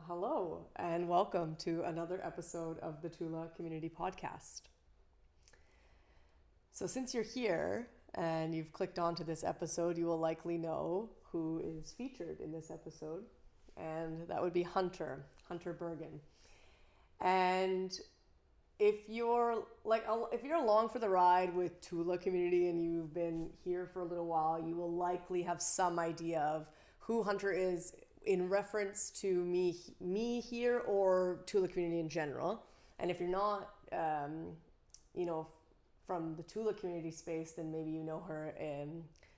Hello, and welcome to another episode of the Tulā Community Podcast. So, since you're here and you've clicked onto this episode, you will likely know who is featured in this episode, and that would be Hunter Bergen. And if you're along for the ride with Tulā Community and you've been here for a little while, you will likely have some idea of who Hunter is in reference to me here or Tulā Community in general. And if you're not, from the Tulā Community space, then maybe you know her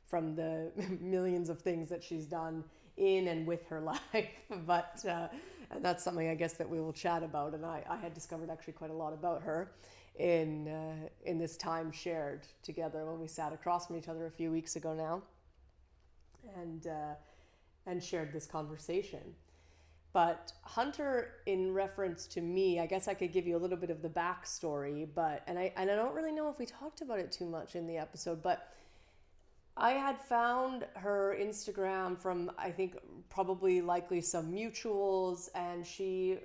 from the millions of things that she's done in and with her life. But and that's something I guess that we will chat about. And I had discovered actually quite a lot about her in this time shared together when we sat across from each other a few weeks ago now, and shared this conversation. But Hunter, in reference to me, I guess I could give you a little bit of the backstory, and I don't really know if we talked about it too much in the episode, but I had found her Instagram from, I think, probably likely some mutuals, and she,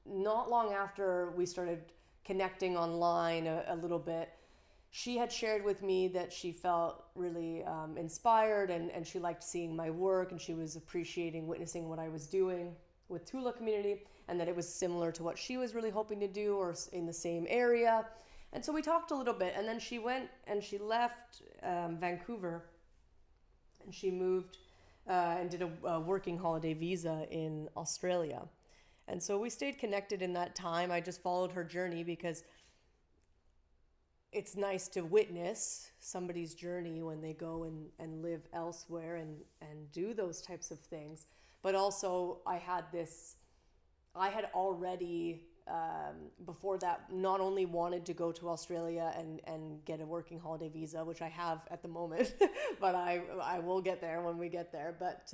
not long after we started connecting online a little bit, she had shared with me that she felt really inspired and she liked seeing my work, and she was appreciating witnessing what I was doing with Tulā Community, and that it was similar to what she was really hoping to do or in the same area. And so we talked a little bit, and then she went and she left Vancouver, and she moved and did a working holiday visa in Australia. And so we stayed connected in that time. I just followed her journey because it's nice to witness somebody's journey when they go and live elsewhere and do those types of things. But also I had already, before that, not only wanted to go to Australia and get a working holiday visa, which I have at the moment, but I will get there when we get there. But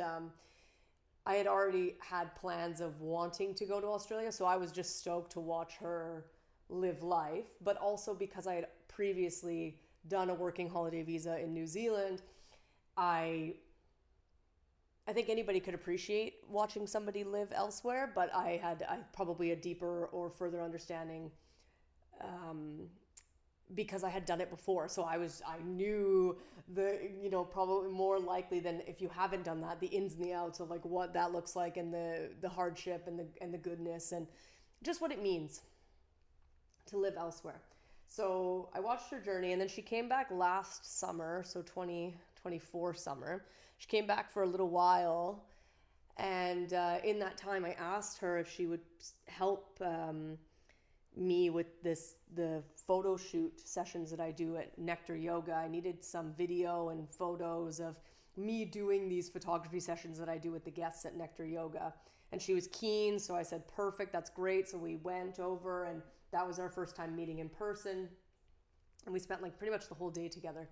I had already had plans of wanting to go to Australia, so I was just stoked to watch her live life, but also because I had previously done a working holiday visa in New Zealand. I think anybody could appreciate watching somebody live elsewhere, but I had probably a deeper or further understanding because I had done it before. So I knew probably more likely than if you haven't done that, the ins and the outs of like what that looks like, and the hardship and the goodness and just what it means to live elsewhere. So I watched her journey, and then she came back last summer, so 2024 summer. She came back for a little while, and in that time I asked her if she would help me with the photo shoot sessions that I do at Nectar Yoga. I needed some video and photos of me doing these photography sessions that I do with the guests at Nectar Yoga. And she was keen, so I said, perfect, that's great. So we went over, and that was our first time meeting in person. And we spent like pretty much the whole day together.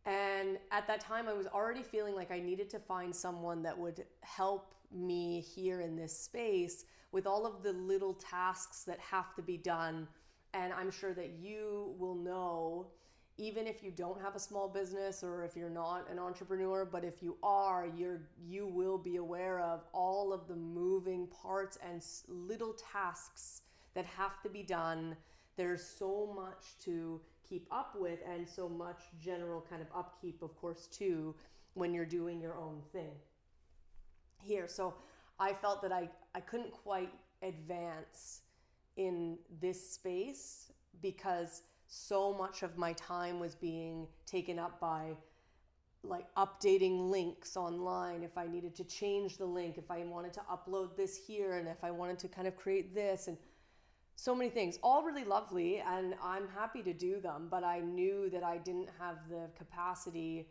And at that time, I was already feeling like I needed to find someone that would help me here in this space with all of the little tasks that have to be done. And I'm sure that you will know, even if you don't have a small business or if you're not an entrepreneur, but if you are, you will be aware of all of the moving parts and little tasks that have to be done. There's so much to keep up with, and so much general kind of upkeep, of course, too, when you're doing your own thing here. So I felt that I couldn't quite advance in this space because so much of my time was being taken up by like updating links online, if I needed to change the link, if I wanted to upload this here, and if I wanted to kind of create this, and so many things, all really lovely, and I'm happy to do them, but I knew that I didn't have the capacity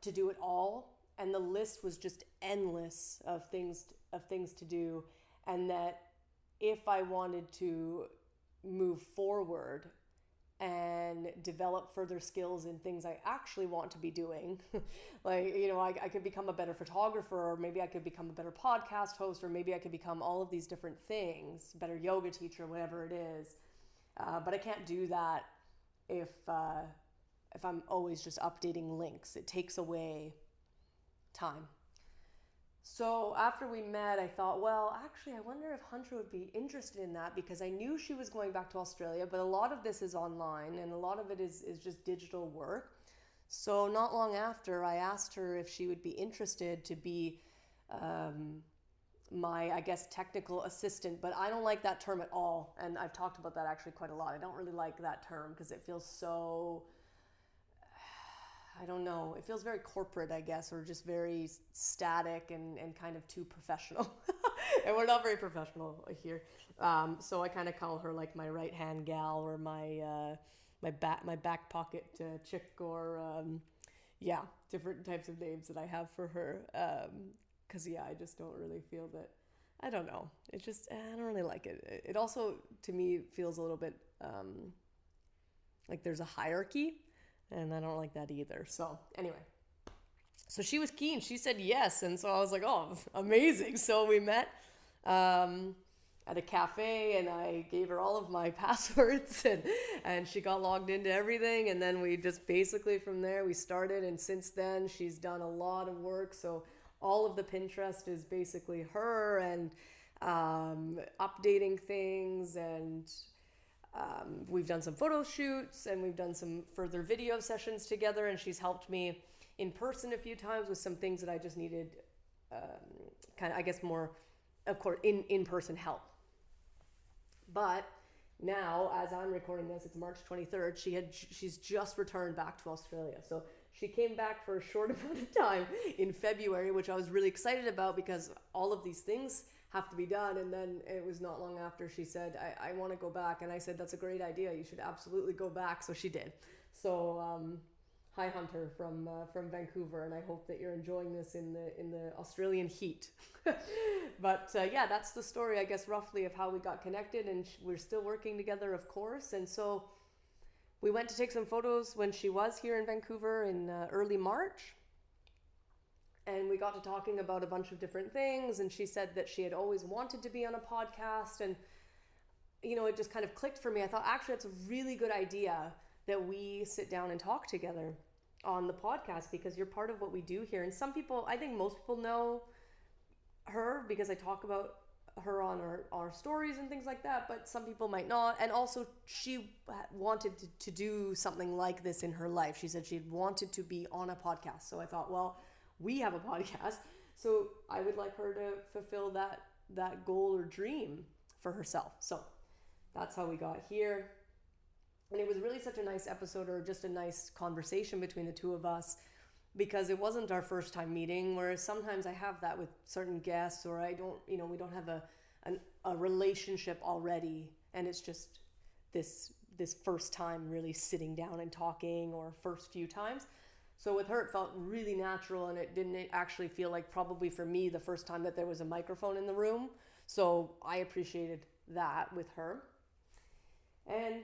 to do it all, and the list was just endless of things to do, and that if I wanted to move forward and develop further skills in things I actually want to be doing. I could become a better photographer, or maybe I could become a better podcast host, or maybe I could become all of these different things, better yoga teacher, whatever it is. But I can't do that if I'm always just updating links. It takes away time. So after we met, I thought, well, actually, I wonder if Hunter would be interested in that, because I knew she was going back to Australia, but a lot of this is online and a lot of it is just digital work. So not long after, I asked her if she would be interested to be um, my, I guess, technical assistant, but I don't like that term at all. And I've talked about that actually quite a lot. I don't really like that term because it feels so, I don't know, it feels very corporate, I guess, or just very static and kind of too professional. And we're not very professional here. So I kind of call her like my right hand gal, or my back pocket chick, or yeah, different types of names that I have for her. Because yeah, I just don't really feel that. I don't know. It's just I don't really like it. It also to me feels a little bit like there's a hierarchy, and I don't like that either. So anyway, so she was keen. She said yes, and so I was like, oh, amazing. So we met at a cafe, and I gave her all of my passwords, and she got logged into everything, and then we just basically from there we started, and since then she's done a lot of work. So all of the Pinterest is basically her, and updating things, and we've done some photo shoots, and we've done some further video sessions together, and she's helped me in person a few times with some things that I just needed kind of, I guess, more, of course, in-person help. But now, as I'm recording this, it's March 23rd, she's just returned back to Australia. So she came back for a short amount of time in February, which I was really excited about because all of these things have to be done. And then it was not long after she said, I want to go back. And I said, that's a great idea. You should absolutely go back. So she did. So hi, Hunter from Vancouver. And I hope that you're enjoying this in the Australian heat. But yeah, that's the story, I guess, roughly of how we got connected. And we're still working together, of course. And so we went to take some photos when she was here in Vancouver in early March. And we got to talking about a bunch of different things. And she said that she had always wanted to be on a podcast. And, you know, it just kind of clicked for me. I thought, actually, that's a really good idea that we sit down and talk together on the podcast, because you're part of what we do here. And some people, I think most people know her because I talk about her on our stories and things like that, but some people might not. And also she wanted to do something like this in her life. She said she wanted to be on a podcast. So I thought, well, we have a podcast, so I would like her to fulfill that goal or dream for herself. So that's how we got here. And it was really such a nice episode, or just a nice conversation between the two of us, because it wasn't our first time meeting, whereas sometimes I have that with certain guests, or I don't, you know, we don't have a relationship already, and it's just this first time really sitting down and talking, or first few times. So with her, it felt really natural, and it didn't actually feel like, probably for me, the first time that there was a microphone in the room. So I appreciated that with her. And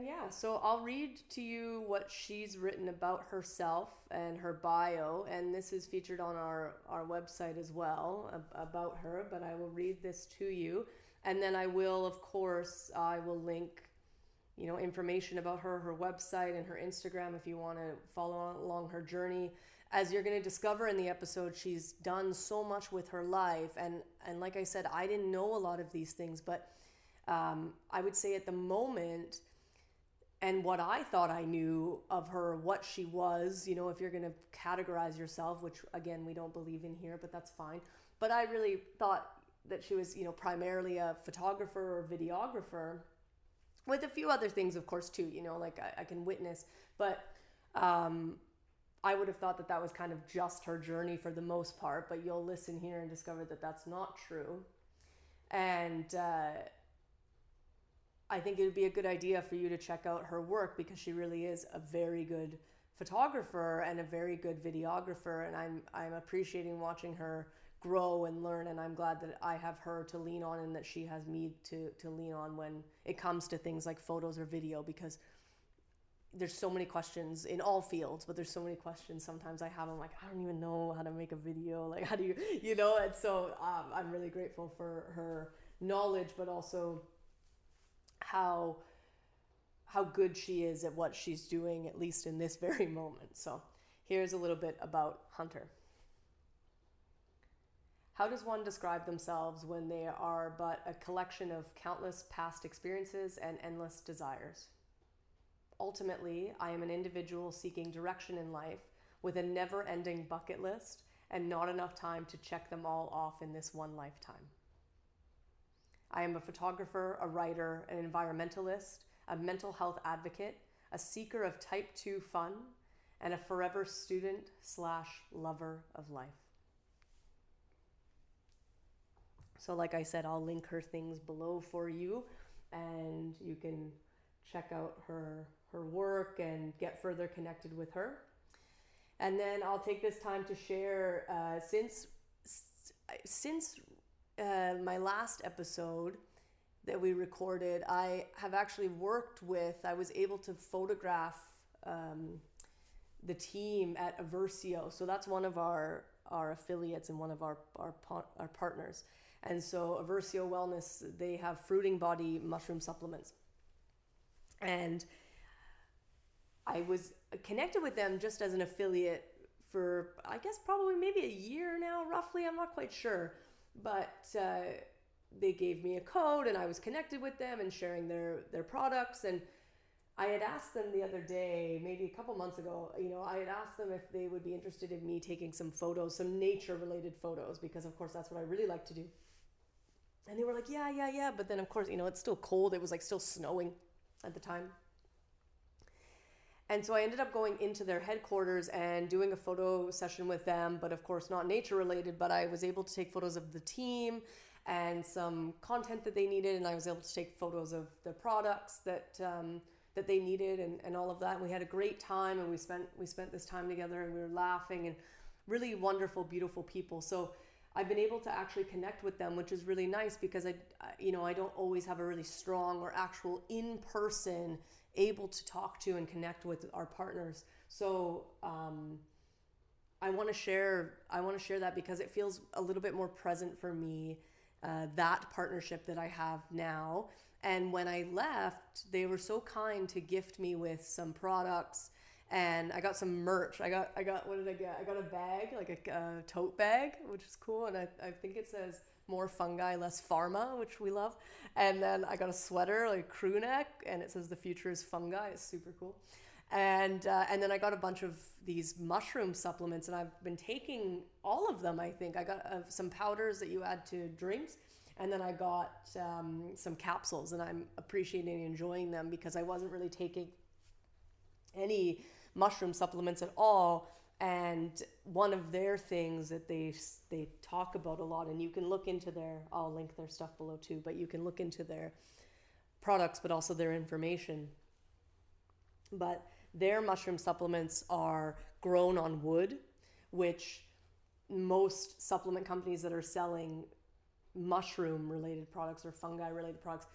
yeah, so I'll read to you what she's written about herself and her bio, and this is featured on our website as well about her, but I will read this to you, and then I will, of course, I will link, you know, information about her website and her Instagram if you want to follow along her journey. As you're going to discover in the episode, she's done so much with her life, and like I said, I didn't know a lot of these things, but I would say at the moment, and what I thought I knew of her, what she was, you know, if you're going to categorize yourself, which again, we don't believe in here, but that's fine. But I really thought that she was, you know, primarily a photographer or videographer, with a few other things, of course, too, you know, like I can witness, but I would have thought that was kind of just her journey for the most part, but you'll listen here and discover that that's not true. And I think it would be a good idea for you to check out her work, because she really is a very good photographer and a very good videographer, and I'm appreciating watching her grow and learn, and I'm glad that I have her to lean on, and that she has me to lean on when it comes to things like photos or video, because there's so many questions in all fields, but there's so many questions sometimes I have. I'm like, I don't even know how to make a video, like how do you, you know, and so I'm really grateful for her knowledge, but also how good she is at what she's doing, at least in this very moment. So here's a little bit about Hunter. How does one describe themselves when they are but a collection of countless past experiences and endless desires? Ultimately, I am an individual seeking direction in life with a never-ending bucket list and not enough time to check them all off in this one lifetime. I am a photographer, a writer, an environmentalist, a mental health advocate, a seeker of type 2 fun, and a forever student/lover of life. So like I said, I'll link her things below for you, and you can check out her work and get further connected with her. And then I'll take this time to share, since my last episode that we recorded, I have actually I was able to photograph the team at Aversio. So that's one of our affiliates and one of our partners. And so Aversio Wellness, they have fruiting body mushroom supplements. And I was connected with them just as an affiliate for, I guess, probably maybe a year now, roughly. I'm not quite sure. But they gave me a code, and I was connected with them and sharing their products. And I had asked them the other day, maybe a couple months ago, I had asked them if they would be interested in me taking some photos, some nature-related photos, because, of course, that's what I really like to do. And they were like, yeah. But then, of course, it's still cold. It was like still snowing at the time. And so I ended up going into their headquarters and doing a photo session with them, but of course not nature related, but I was able to take photos of the team and some content that they needed. And I was able to take photos of the products that they needed and all of that. And we had a great time, and we spent this time together, and we were laughing, and really wonderful, beautiful people. So I've been able to actually connect with them, which is really nice, because I don't always have a really strong or actual in-person able to talk to and connect with our partners. So I want to share that, because it feels a little bit more present for me, that partnership that I have now. And when I left, they were so kind to gift me with some products. And I got some merch. I got what did I get? I got a bag, like a tote bag, which is cool. And I think it says more fungi, less pharma, which we love. And then I got a sweater, like crew neck, and it says the future is fungi. It's super cool. And then I got a bunch of these mushroom supplements, and I've been taking all of them, I think. I got some powders that you add to drinks. And then I got some capsules, and I'm appreciating and enjoying them, because I wasn't really taking any mushroom supplements at all. And one of their things that they talk about a lot, and you can look into I'll link their stuff below too, but you can look into their products, but also their information. But their mushroom supplements are grown on wood, which most supplement companies that are selling mushroom related products or fungi related products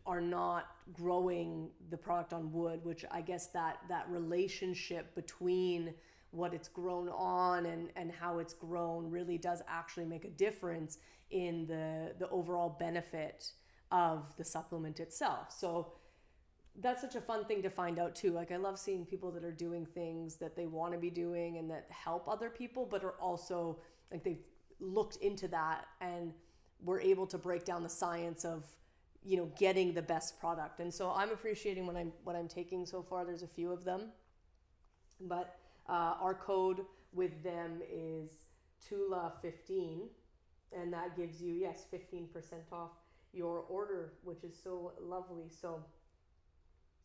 are not growing the product on wood, which I guess that relationship between what it's grown on and how it's grown really does actually make a difference in the overall benefit of the supplement itself. So that's such a fun thing to find out too. Like, I love seeing people that are doing things that they want to be doing and that help other people, but are also like, they've looked into that and were able to break down the science of getting the best product. And so I'm appreciating what I'm taking so far. There's a few of them, but our code with them is Tulā15, and that gives you 15% off your order, which is so lovely. So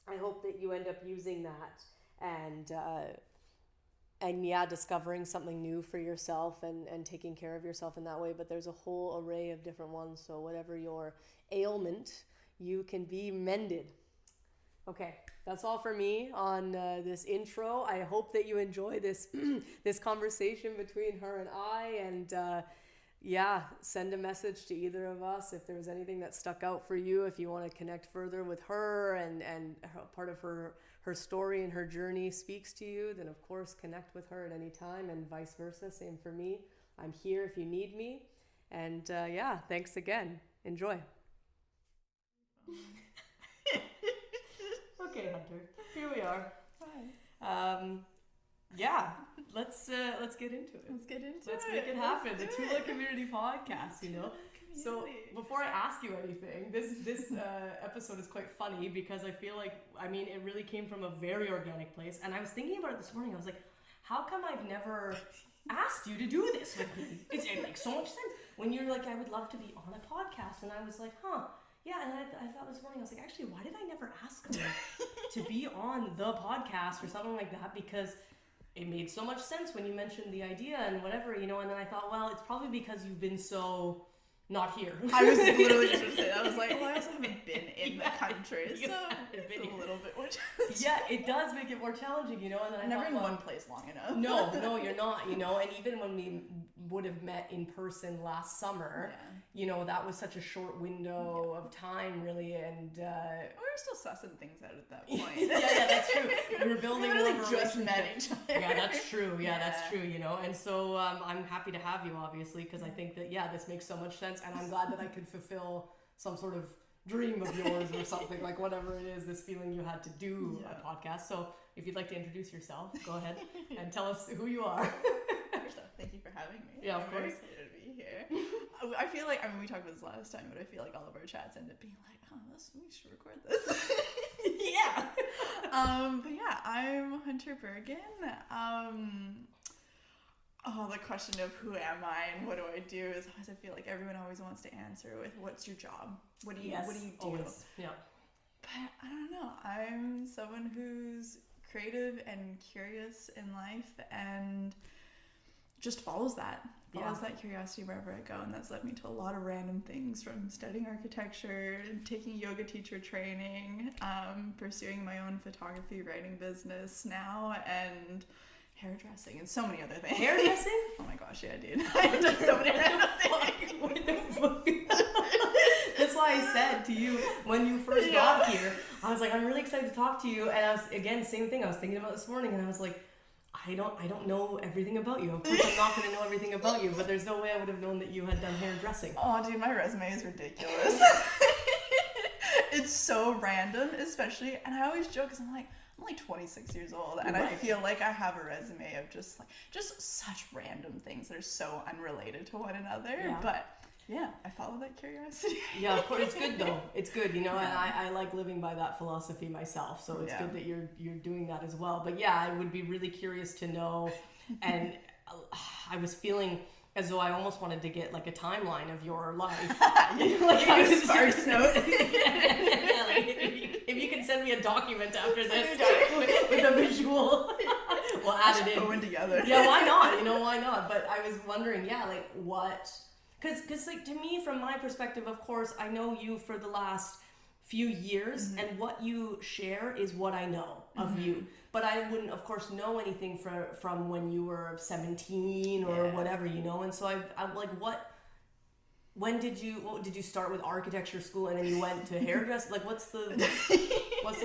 I hope that you end up using that and discovering something new for yourself and taking care of yourself in that way. But there's a whole array of different ones. So whatever your ailment, you can be mended. Okay, that's all for me on this intro. I hope that you enjoy this this conversation between her and I, and send a message to either of us if there's anything that stuck out for you. If you want to connect further with her and part of her story and her journey speaks to you, then of course connect with her at any time, and vice versa. Same for me. I'm here if you need me. And thanks again. Enjoy. Okay, Hunter, here we are. Hi. Yeah, let's get into it. Let's get into Let's it. make it happen. The Let's do Tulā it. Community Podcast, you know. So before I ask you anything, this episode is quite funny because I feel like, I mean, it really came from a very organic place. And I was thinking about it this morning. I was like, how come I've never asked you to do this with me? It makes so much sense. When you're like, I would love to be on a podcast. And I was like, yeah. And I thought this morning, I was like, actually, why did I never ask her to be on the podcast or something like that? Because it made so much sense when you mentioned the idea and whatever, you know. And then I thought, well, it's probably because you've been so not here. I was literally just going to say that. I was like, well, I also haven't been in the country, so it's a little bit more challenging. Yeah, it does make it more challenging, you know. And then I never thought, in well, one place long enough. No, you're not, you know. And even when we would have met in person last summer, you know, that was such a short window of time, really. And we were still sussing things out at that point. yeah, that's true. We were building really more of a just met each other. Yeah, that's true. Yeah, that's true, you know. And so I'm happy to have you, obviously, because I think that, this makes so much sense. And I'm glad that I could fulfill some sort of dream of yours or something, like whatever it is, this feeling you had to do a podcast. So if you'd like to introduce yourself, go ahead and tell us who you are. First off, thank you for having me. Yeah, of I'm course. very excited to be here. I feel like, I mean, we talked about this last time, but I feel like all of our chats end up being like, we should record this. Yeah. But yeah, I'm Hunter Bergen. The question of who am I and what do I do is always, I feel like everyone always wants to answer with, what's your job? What do you do? Always. Yeah. But I don't know. I'm someone who's creative and curious in life and just follows that curiosity wherever I go. And that's led me to a lot of random things, from studying architecture, taking yoga teacher training, pursuing my own photography writing business now, and hairdressing and so many other things. Hairdressing? Oh my gosh, yeah, dude. I've done so many random things. That's why I said to you when you first got here, I was like, I'm really excited to talk to you. And I was, again, same thing I was thinking about this morning, and I was like, I don't know everything about you. Of course, I'm not going to know everything about you, but there's no way I would have known that you had done hairdressing. Oh, dude, my resume is ridiculous. It's so random, especially, and I always joke because I'm only 26 years old, and I feel like I have a resume of just such random things that are so unrelated to one another. Yeah. But yeah, I follow that curiosity. Yeah, of course. It's good though. It's good, you know, and I like living by that philosophy myself. So it's good that you're doing that as well. But yeah, I would be really curious to know, and I was feeling as though I almost wanted to get like a timeline of your life. Like a sparse note. If you can send me a document after this with a visual, we'll add it in. Bowen together. Yeah, why not? You know, why not? But I was wondering, what? Because like, to me, from my perspective, of course, I know you for the last few years, and what you share is what I know of you. But I wouldn't, of course, know anything from when you were 17 or whatever, you know. And so I'm like, when did you start with architecture school and then you went to hairdress? Like, what's the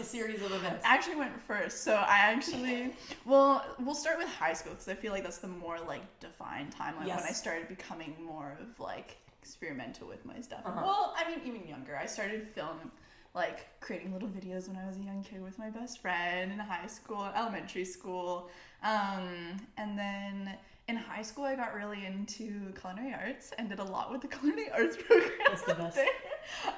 series of events? I actually went first. So we'll start with high school, because I feel like that's the more like defined timeline when I started becoming more of like experimental with my stuff. Well, I mean, even younger. I started creating little videos when I was a young kid with my best friend in high school, elementary school. And then in high school, I got really into culinary arts and did a lot with the culinary arts program. That's the best.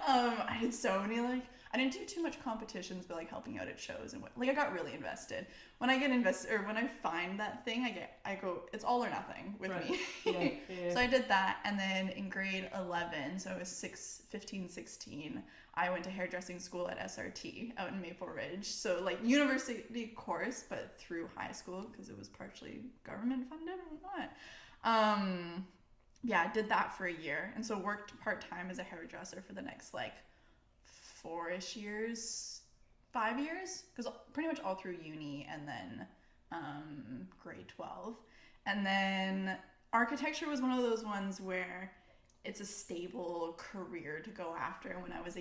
I did so many, I didn't do too much competitions, but helping out at shows and I got really invested. When I get invested, or when I find that thing, I go, it's all or nothing with me. Yeah. So I did that, and then in grade 11, so I was 15, 16, I went to hairdressing school at SRT out in Maple Ridge. So university course, but through high school, because it was partially government funded and whatnot. I did that for a year, and so worked part-time as a hairdresser for the next 4-ish years, 5 years, because pretty much all through uni, and then grade 12. And then architecture was one of those ones where it's a stable career to go after. And when I was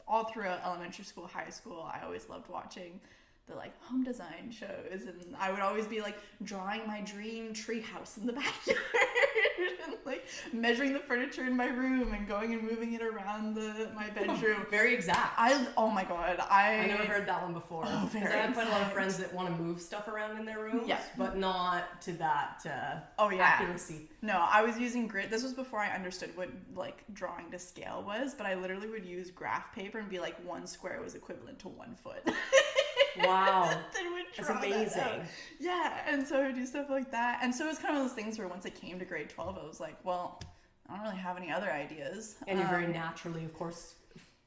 all throughout elementary school, high school, I always loved watching the home design shows, and I would always be drawing my dream tree house in the backyard. and like measuring the furniture in my room and going and moving it around my bedroom. Very exact. Oh my god, I never heard that one before. Oh, very I have quite a lot of friends that want to move stuff around in their rooms, but not to that accuracy. No, I was using grid. This was before I understood what like drawing to scale was, but I literally would use graph paper and be like 1 square was equivalent to 1 foot. Wow. That's amazing. Yeah, and so I would do stuff like that. And so it was kind of those things where once I came to grade 12, I was like, well, I don't really have any other ideas. And you're very naturally, of course,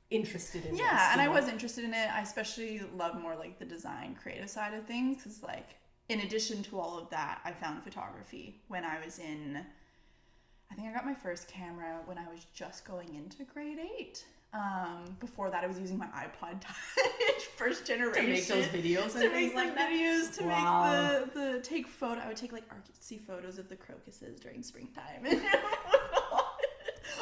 interested in this. Yeah, and I was interested in it. I especially love more like the design, creative side of things, because like in addition to all of that, I found photography when I was I think I got my first camera when I was just going into grade 8. Before that, I was using my iPod Touch, first generation, to make those videos and things like that. Make the take photo. I would take like artsy photos of the crocuses during springtime.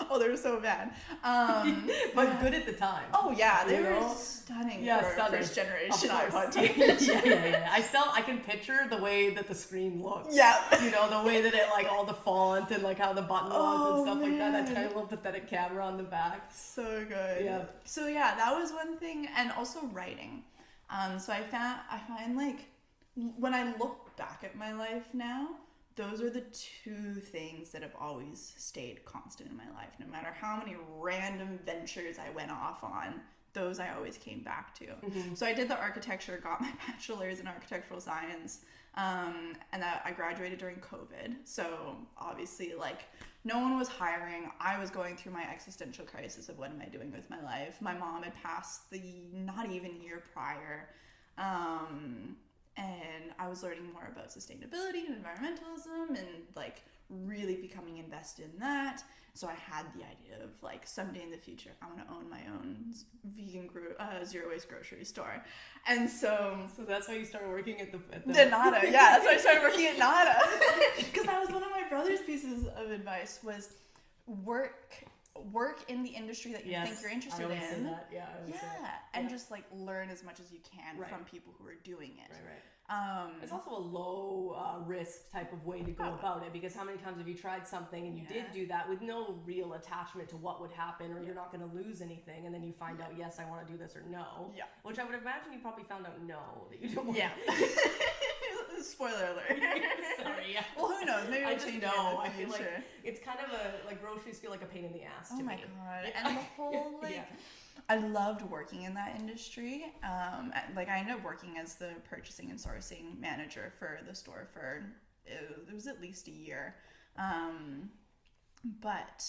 Oh, they were so bad. But good at the time. Oh yeah, they were stunning for first generation iPod Touch. Yeah. I can picture the way that the screen looks. Yeah. You know, the way that it like all the font and like how the button was and stuff like that. That tiny little pathetic camera on the back. So good. Yeah. So yeah, that was one thing, and also writing. So I find like when I look back at my life now, those are the two things that have always stayed constant in my life. No matter how many random ventures I went off on, those I always came back to. Mm-hmm. So I did the architecture, got my bachelor's in architectural science, and I graduated during COVID. So obviously, like, no one was hiring. I was going through my existential crisis of what am I doing with my life. My mom had passed the not even year prior. And I was learning more about sustainability and environmentalism and like really becoming invested in that. So I had the idea of like someday in the future, I want to own my own vegan zero waste grocery store. And so that's why you started working at the Nada. Yeah, that's why I started working at Nada. Because that was one of my brother's pieces of advice was work in the industry that you think you're interested in. Say that. Yeah, I would say that. And just like learn as much as you can from people who are doing it. Right. It's also a low risk type of way to go about it, because how many times have you tried something and you did do that with no real attachment to what would happen, or you're not going to lose anything, and then you find out yes, I want to do this, or no. Yeah. Which I would imagine you probably found out no, that you don't want. Yeah. Spoiler alert. Sorry. Yeah. Well, who knows? Maybe I'll change it. I feel like it's kind of like groceries feel like a pain in the ass to me. Oh my god! And the whole I loved working in that industry. Like I ended up working as the purchasing and sourcing manager for the store for it was at least a year. But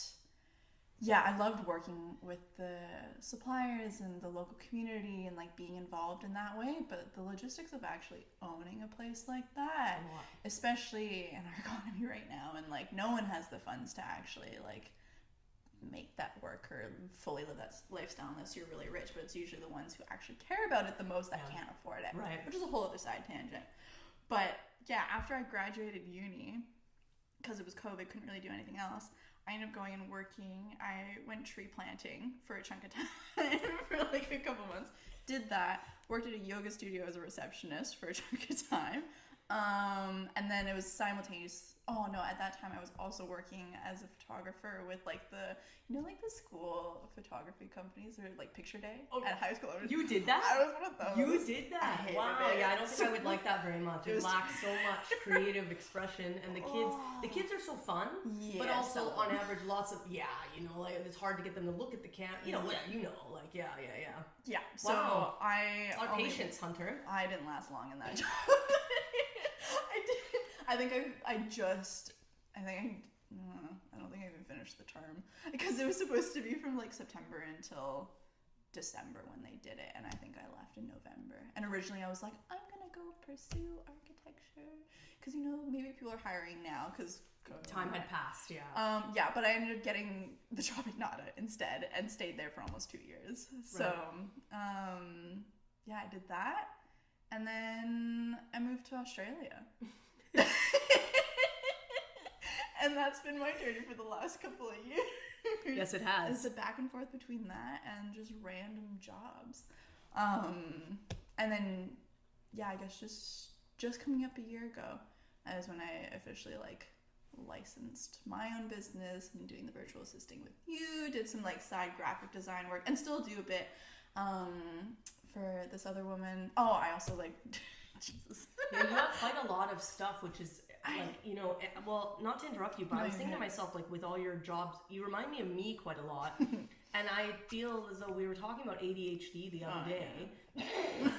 yeah, I loved working with the suppliers and the local community and like being involved in that way. But the logistics of actually owning a place like that, especially in our economy right now, and like no one has the funds to actually like make that work or fully live that lifestyle unless you're really rich, but it's usually the ones who actually care about it the most that can't afford it, right? Which is a whole other side tangent. But yeah, after I graduated uni, because it was COVID, couldn't really do anything else, I ended up going and working. I went tree planting for a chunk of time for like a couple months, did that, worked at a yoga studio as a receptionist for a chunk of time, and then it was simultaneous. Oh no, at that time I was also working as a photographer with like the school photography companies, or like Picture Day at high school. You did that? I was one of those. You did that? Wow. It. Yeah, I don't think I would like that very much. It lacks so much creative expression, and the kids are so fun, but also on average lots of like it's hard to get them to look at the camera. Yeah. So wow. Patience, Hunter. I didn't last long in that job. I don't think I even finished the term, because it was supposed to be from like September until December when they did it, and I think I left in November. And originally I was like, I'm gonna go pursue architecture, because maybe people are hiring now because time had passed. But I ended up getting the job at Nada instead and stayed there for almost 2 years. So I did that, and then I moved to Australia. And that's been my journey for the last couple of years. Yes, it has. It's a back and forth between that and just random jobs. And then, I guess just coming up a year ago is when I officially licensed my own business and doing the virtual assisting with you, did some like side graphic design work, and still do a bit for this other woman. Oh, I also like Jesus. Yeah, you have quite a lot of stuff, which is like, you know, well, not to interrupt you, but I was thinking to myself, like, with all your jobs, you remind me of me quite a lot. And I feel as though we were talking about ADHD the other day. Yeah.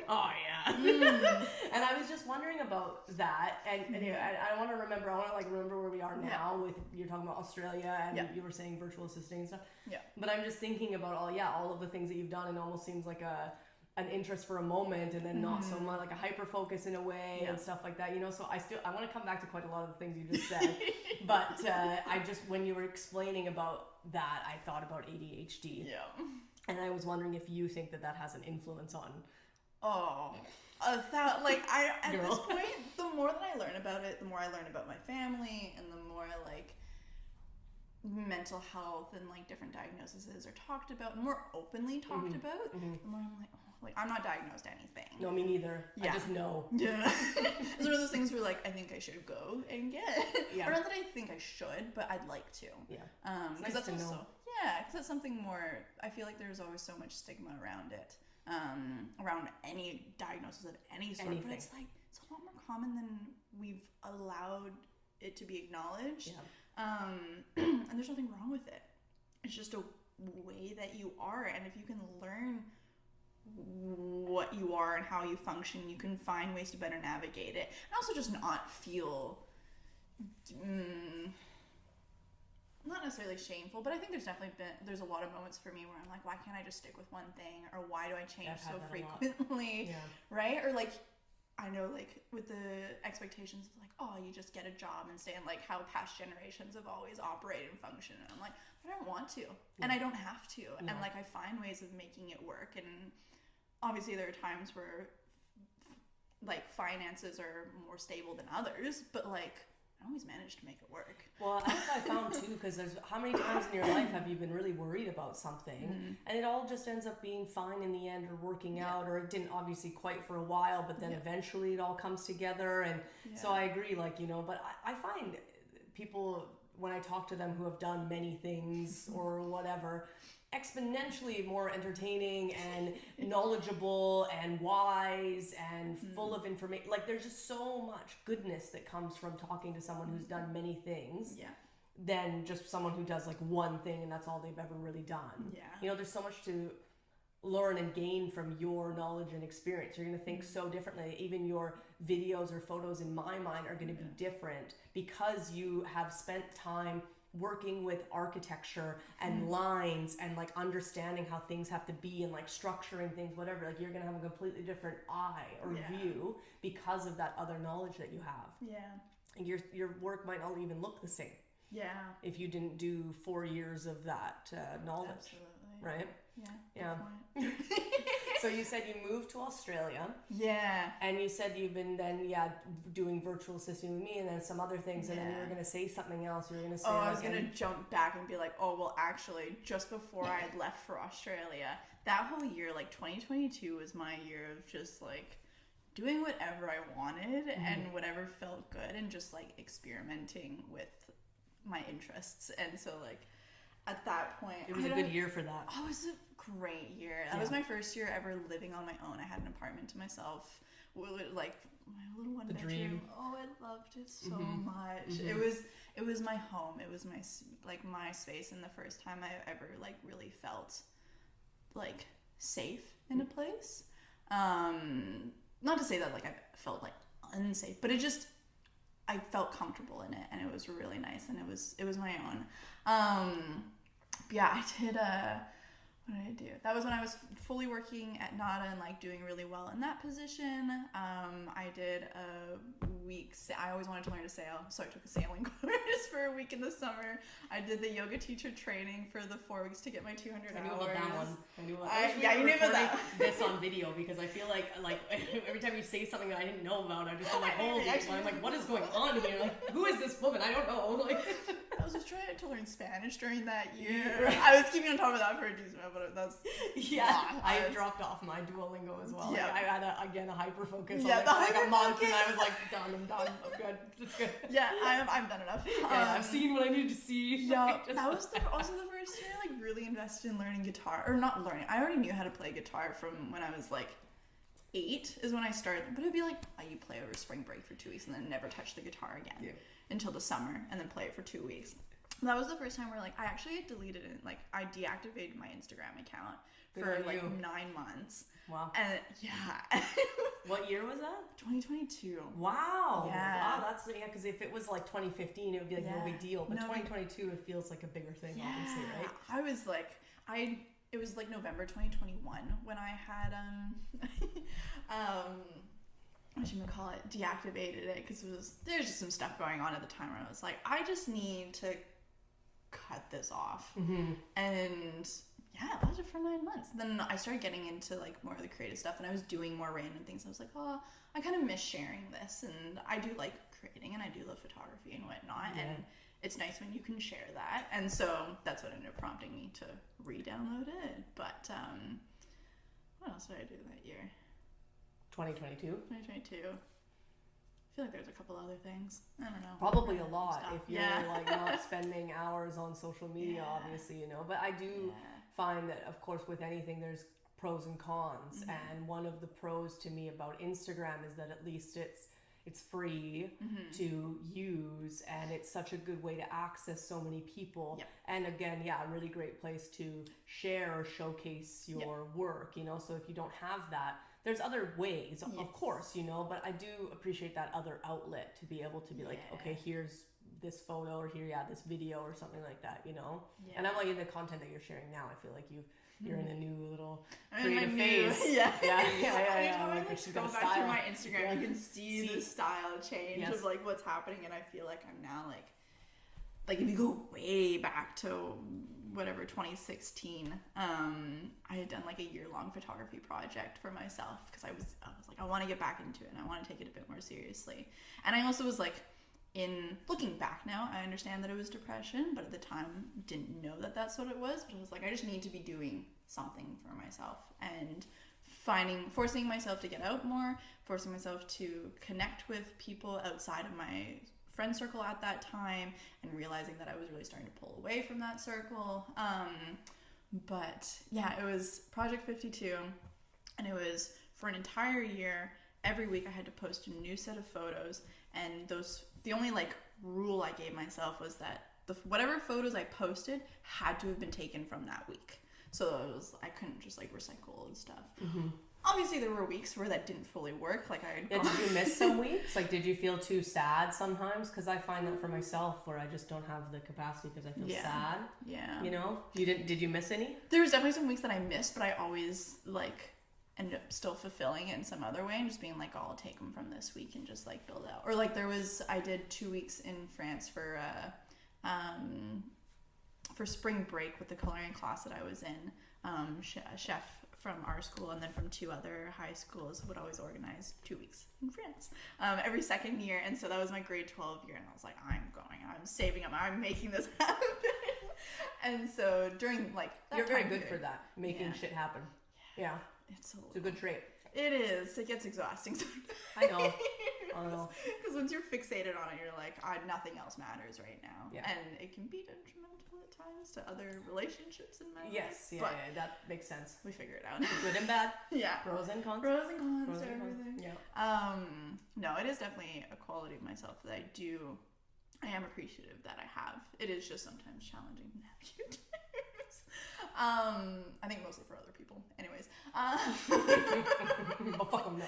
Oh, yeah. And I was just wondering about that. And anyway, I want to remember where we are now with, you're talking about Australia and you were saying virtual assisting and stuff. Yeah. But I'm just thinking about all of the things that you've done, and almost seems like an interest for a moment, and then not so much, like a hyper focus in a way and stuff like that, you know. So I want to come back to quite a lot of the things you just said. But when you were explaining about that, I thought about ADHD. Yeah. And I was wondering if you think that has an influence on. At this point, the more that I learn about it, the more I learn about my family, and the more like mental health and like different diagnoses are talked about, more openly talked about, the more I'm like, I'm not diagnosed anything. No, me neither. Yeah. I just know. Yeah. It's one of those things where like I think I should go and get. Yeah. Or not that I think I should, but I'd like to. Yeah. Because that's also because that's something more. I feel like there's always so much stigma around it. Around any diagnosis of any sort, but it's like it's a lot more common than we've allowed it to be acknowledged. Yeah. And there's nothing wrong with it. It's just a way that you are, and if you can learn what you are and how you function, you can find ways to better navigate it, and also just not feel not necessarily shameful, but I think there's a lot of moments for me where I'm like, why can't I just stick with one thing, or why do I change so frequently? Right? Or like, I know like with the expectations of like, oh, you just get a job and stay in, like how past generations have always operated and functioned, and I'm like, I don't want to, and I don't have to, and like I find ways of making it work, and obviously there are times where like finances are more stable than others, but like I always manage to make it work. Well, that's what I found too, because there's how many times in your life have you been really worried about something, and it all just ends up being fine in the end, or working out, or it didn't obviously quite for a while, but then eventually it all comes together. And so I agree, like, you know, but I find people, when I talk to them who have done many things or whatever, exponentially more entertaining and knowledgeable and wise and full of information. Like, there's just so much goodness that comes from talking to someone who's done many things than just someone who does like one thing and that's all they've ever really done. You know, there's so much to learn and gain from your knowledge and experience. You're going to think so differently. Even your videos or photos, in my mind, are going to be different because you have spent time working with architecture and lines and like understanding how things have to be and like structuring things, whatever. Like, you're gonna have a completely different eye or view because of that other knowledge that you have. And your work might not even look the same if you didn't do 4 years of that knowledge. Absolutely. Right? So you said you moved to Australia. And you said you've been then doing virtual assisting with me and then some other things, and then you were going to say something else. You were going to say I was going to jump back and be like, oh, well, actually, just before I had left for Australia, that whole year, like 2022 was my year of just like doing whatever I wanted and whatever felt good, and just like experimenting with my interests. And so like at that point, it was a good year for that. Oh, it was a great year. That was my first year ever living on my own. I had an apartment to myself, like my little one bedroom. Dream. Oh, I loved it so much. It was my home. It was my space, and the first time I ever like really felt like safe in a place. Not to say that like I felt like unsafe, but I felt comfortable in it, and it was really nice, and it was my own. I did what did I do? That was when I was fully working at NADA and like doing really well in that position. I did a week. I always wanted to learn to sail, so I took a sailing course for a week in the summer. I did the yoga teacher training for the 4 weeks to get my 200 hours. I knew about that one. You knew about that. This on video, because I feel like every time you say something that I didn't know about, I'm just like, holy, I'm like, what is going on here? Like, who is this woman? I don't know. Like, I was trying to learn Spanish during that year. I was keeping on top of that for a decent amount, but that's I dropped off my Duolingo as well. Yeah. Like, I had again a hyper focus on Yeah, it the for like a hyper month, and I focus. was like, I'm done. I'm good. It's good. Yeah, I've done enough. I've seen what I need to see. Yeah, Like, just- that was also the first year I like really invested in learning guitar, or not learning. I already knew how to play guitar from when I was like 8 is when I started, but it'd be like you play over spring break for 2 weeks and then never touch the guitar again until the summer, and then play it for 2 weeks. That was the first time where like I actually had deleted it. Like I deactivated my Instagram account for like 9 months. Wow. And yeah. What year was that? 2022. Wow. Yeah. Wow, that's because if it was like 2015, it would be like no big deal. But No big- 2022, it feels like a bigger thing, obviously, right? I was like, it was like November 2021 when I had whatchamacallit, deactivated it because there's just some stuff going on at the time where I was like, I just need to cut this off. And yeah, I watched it for 9 months. Then I started getting into like more of the creative stuff, and I was doing more random things. I was like, oh, I kind of miss sharing this, and I do like creating, and I do love photography and whatnot, and it's nice when you can share that. And so that's what ended up prompting me to re-download it. But what else did I do that year? 2022. 2022. I feel like there's a couple other things. I don't know. Probably a lot Stuff. if you're like not spending hours on social media, obviously, you know. But I do find that, of course, with anything, there's pros and cons. And one of the pros to me about Instagram is that at least it's free to use, and it's such a good way to access so many people. And again, a really great place to share or showcase your work, you know. So if you don't have that, there's other ways, of course, you know, but I do appreciate that other outlet to be able to be like, okay, here's this photo, or here, this video or something like that, you know. And I'm like in the content that you're sharing now, I feel like you're in a new little creative phase. Anytime I Like like she's scroll got a back through style. my Instagram, you can see the style change Yes. of like what's happening, and I feel like I'm now like if you go way back to whatever 2016, I had done like a year-long photography project for myself because I was like, I want to get back into it and I want to take it a bit more seriously. And I also was like, in looking back now, I understand that it was depression, but at the time didn't know that that's what it was. But I was like, I just need to be doing something for myself, and forcing myself to get out more, forcing myself to connect with people outside of my friend circle at that time, and realizing that I was really starting to pull away from that circle. But yeah, it was Project 52, and it was for an entire year. Every week I had to post a new set of photos, and the only like rule I gave myself was that whatever photos I posted had to have been taken from that week. So I couldn't just like recycle old stuff. Obviously there were weeks where that didn't fully work. Like did you miss some weeks? Like, did you feel too sad sometimes? Because I find that for myself, where I just don't have the capacity because I feel sad. Yeah. You know, did you miss any? There was definitely some weeks that I missed, but I always like ended up still fulfilling it in some other way, and just being like, oh, I'll take them from this week and just like build out. Or like I did 2 weeks in France for spring break with the coloring class that I was in. A chef from our school and then from 2 other high schools would always organize 2 weeks in France every second year, and so that was my grade 12 year, and I was like, I'm saving up, I'm making this happen. And so during like that you're very time good period, for that, making shit happen. Yeah, it's a good trait. It is. It gets exhausting sometimes. I know. Because once you're fixated on it, you're like, nothing else matters right now. Yeah. And it can be detrimental at times to other relationships in my life. Yes, that makes sense. We figure it out. Good and bad. Yeah. Pros and cons. Pros and cons to everything. Yeah. No, it is definitely a quality of myself that I am appreciative that I have. It is just sometimes challenging to navigate. I think mostly for other people. Anyways. But fuck them, no.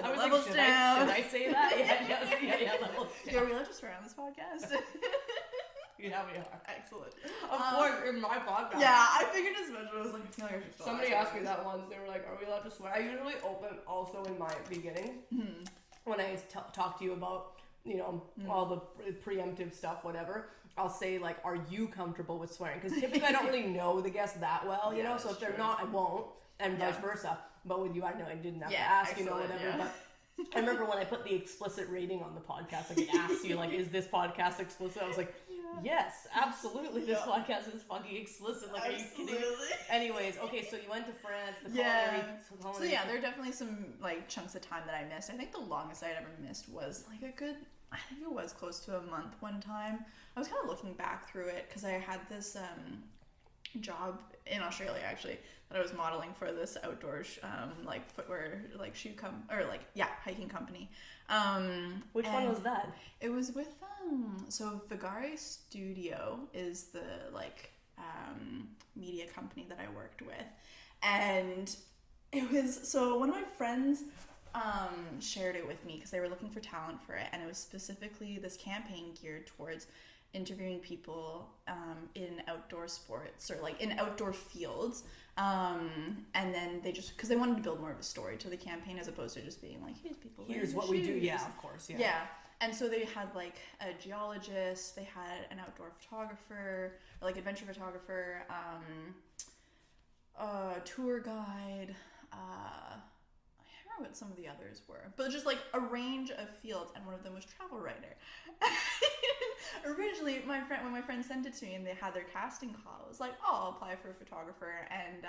I was levels down. Should I say that? Yeah, levels down. Yeah, are we allowed to swear on this podcast? Yeah, we are. Excellent. Of course, in my podcast. Yeah, I figured as much, but I was like, I feel like I should still Somebody ask asked me that once. They were like, are we allowed to swear? I usually open also in my beginning when I talk to you about, you know, all the preemptive stuff, whatever. I'll say like, are you comfortable with swearing? Because typically I don't really know the guest that well, you know, so if they're not, I won't, and vice versa. But with you, I know I didn't have to Yeah, ask, excellent, whatever. yeah. But I remember when I put the explicit rating on the podcast, like it asks you, like, is this podcast explicit? I was like, yes, absolutely. This podcast is fucking explicit. Like, are you kidding me? Anyways, okay, so you went to France. The culinary. So yeah, there are definitely some like chunks of time that I missed. I think the longest I'd ever missed was like I think it was close to a month one time. I was kind of looking back through it because I had this job in Australia actually that I was modeling for this outdoor like footwear like hiking company. Which one was that? It was with so Vigare Studio is the like media company that I worked with, and it was so one of my friends shared it with me because they were looking for talent for it, and it was specifically this campaign geared towards interviewing people in outdoor sports or like in outdoor fields, and then they just because they wanted to build more of a story to the campaign as opposed to just being like here's what we do. Yeah, of course. Yeah. And so they had like a geologist, they had an outdoor photographer, or like adventure photographer, a tour guide, I can't remember what some of the others were, but just like a range of fields, and one of them was travel writer. Originally, when my friend sent it to me and they had their casting call, I was like, oh, I'll apply for a photographer, and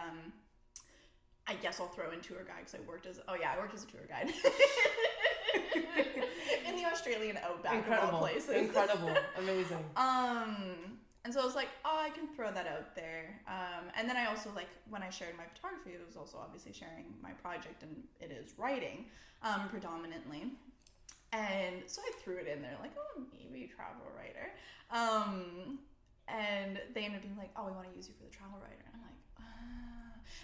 I guess I'll throw in tour guide because I worked as a tour guide. In the Australian outback of all places. Incredible. Amazing. And so I was like, oh, I can throw that out there. And then I also, like, when I shared my photography, it was also obviously sharing my project, and it is writing predominantly. And so I threw it in there, like, oh, maybe travel writer. And they ended up being like, oh, we want to use you for the travel writer. And I'm like,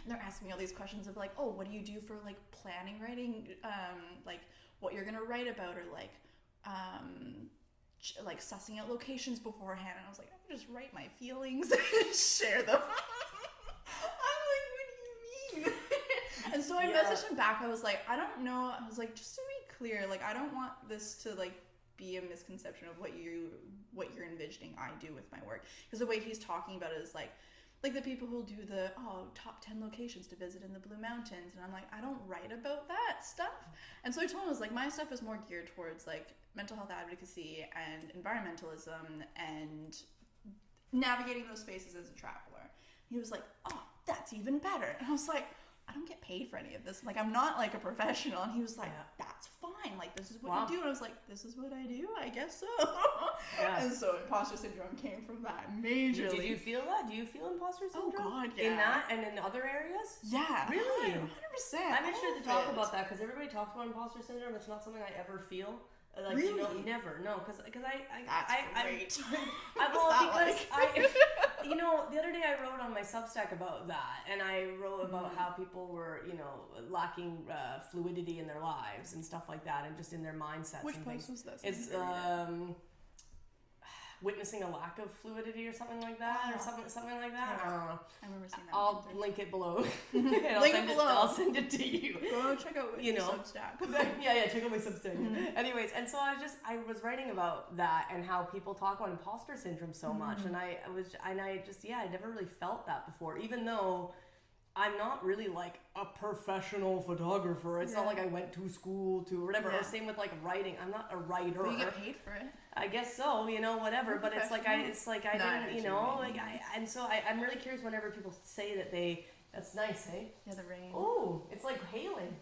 and they're asking me all these questions of like, oh, what do you do for like planning writing? Like what you're going to write about, or like sussing out locations beforehand. And I was like, I can just write my feelings and share them. I'm like, what do you mean? And so I messaged him back. I was like, I don't know. I was like, just to be clear, like, I don't want this to like be a misconception of what you're envisioning I do with my work. Because the way he's talking about it is like the people who do the top 10 locations to visit in the Blue Mountains, and I'm like, I don't write about that stuff. And so I told him, I was like, my stuff is more geared towards like mental health advocacy and environmentalism and navigating those spaces as a traveler. He was like, oh, that's even better. And I was like, I don't get paid for any of this. Like, I'm not like a professional. And he was like, that's fine. Like, this is what you do. And I was like, this is what I do? I guess so. And so imposter syndrome came from that majorly. Did you feel that? Do you feel imposter syndrome? Oh, God, yeah. In that and in other areas? Yeah. Really? 100%. I'm interested to talk about that because everybody talks about imposter syndrome. It's not something I ever feel. Like, really? Never. No, because That's great. The other day I wrote on my Substack about that, and I wrote about how people were, lacking fluidity in their lives and stuff like that, and just in their mindsets. Which and post things. was this? It's witnessing a lack of fluidity or something like that, or something like that. I don't know. I remember seeing that. I'll link it below. I'll send it to you. Go check out Substack. yeah, check out my Substack. Anyways, and so I was writing about that and how people talk about imposter syndrome so much, and I never really felt that before, even though I'm not really like a professional photographer. It's not like I went to school to whatever. Or same with like writing. I'm not a writer. But you get paid for it. I guess so, whatever. But it's like I didn't, and so I'm really curious whenever people say that that's nice, hey? Yeah, the rain. Oh, it's like hailing.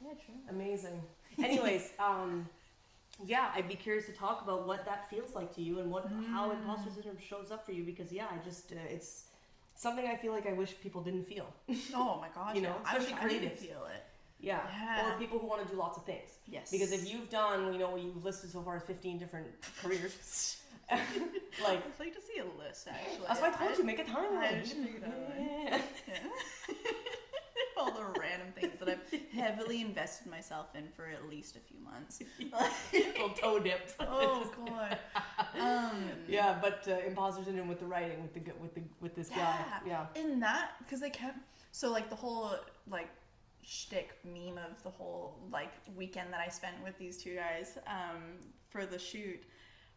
Yeah, true. Amazing. Anyways, I'd be curious to talk about what that feels like to you and how imposter syndrome shows up for you, because it's something I feel like I wish people didn't feel. Oh my gosh. Especially I creative. didn't feel it. Yeah. Or people who want to do lots of things. Yes. Because if you've done, you've listed so far 15 different careers. Like, I'd like to see a list, actually. That's why I told you, make a timeline. I should make it out. All the random things that I've heavily invested myself in for at least a few months. Little toe dip. Oh God. Yeah, but imposter syndrome with the writing, with this guy. Yeah. In that, because they kept the whole shtick meme of the whole weekend that I spent with these two guys for the shoot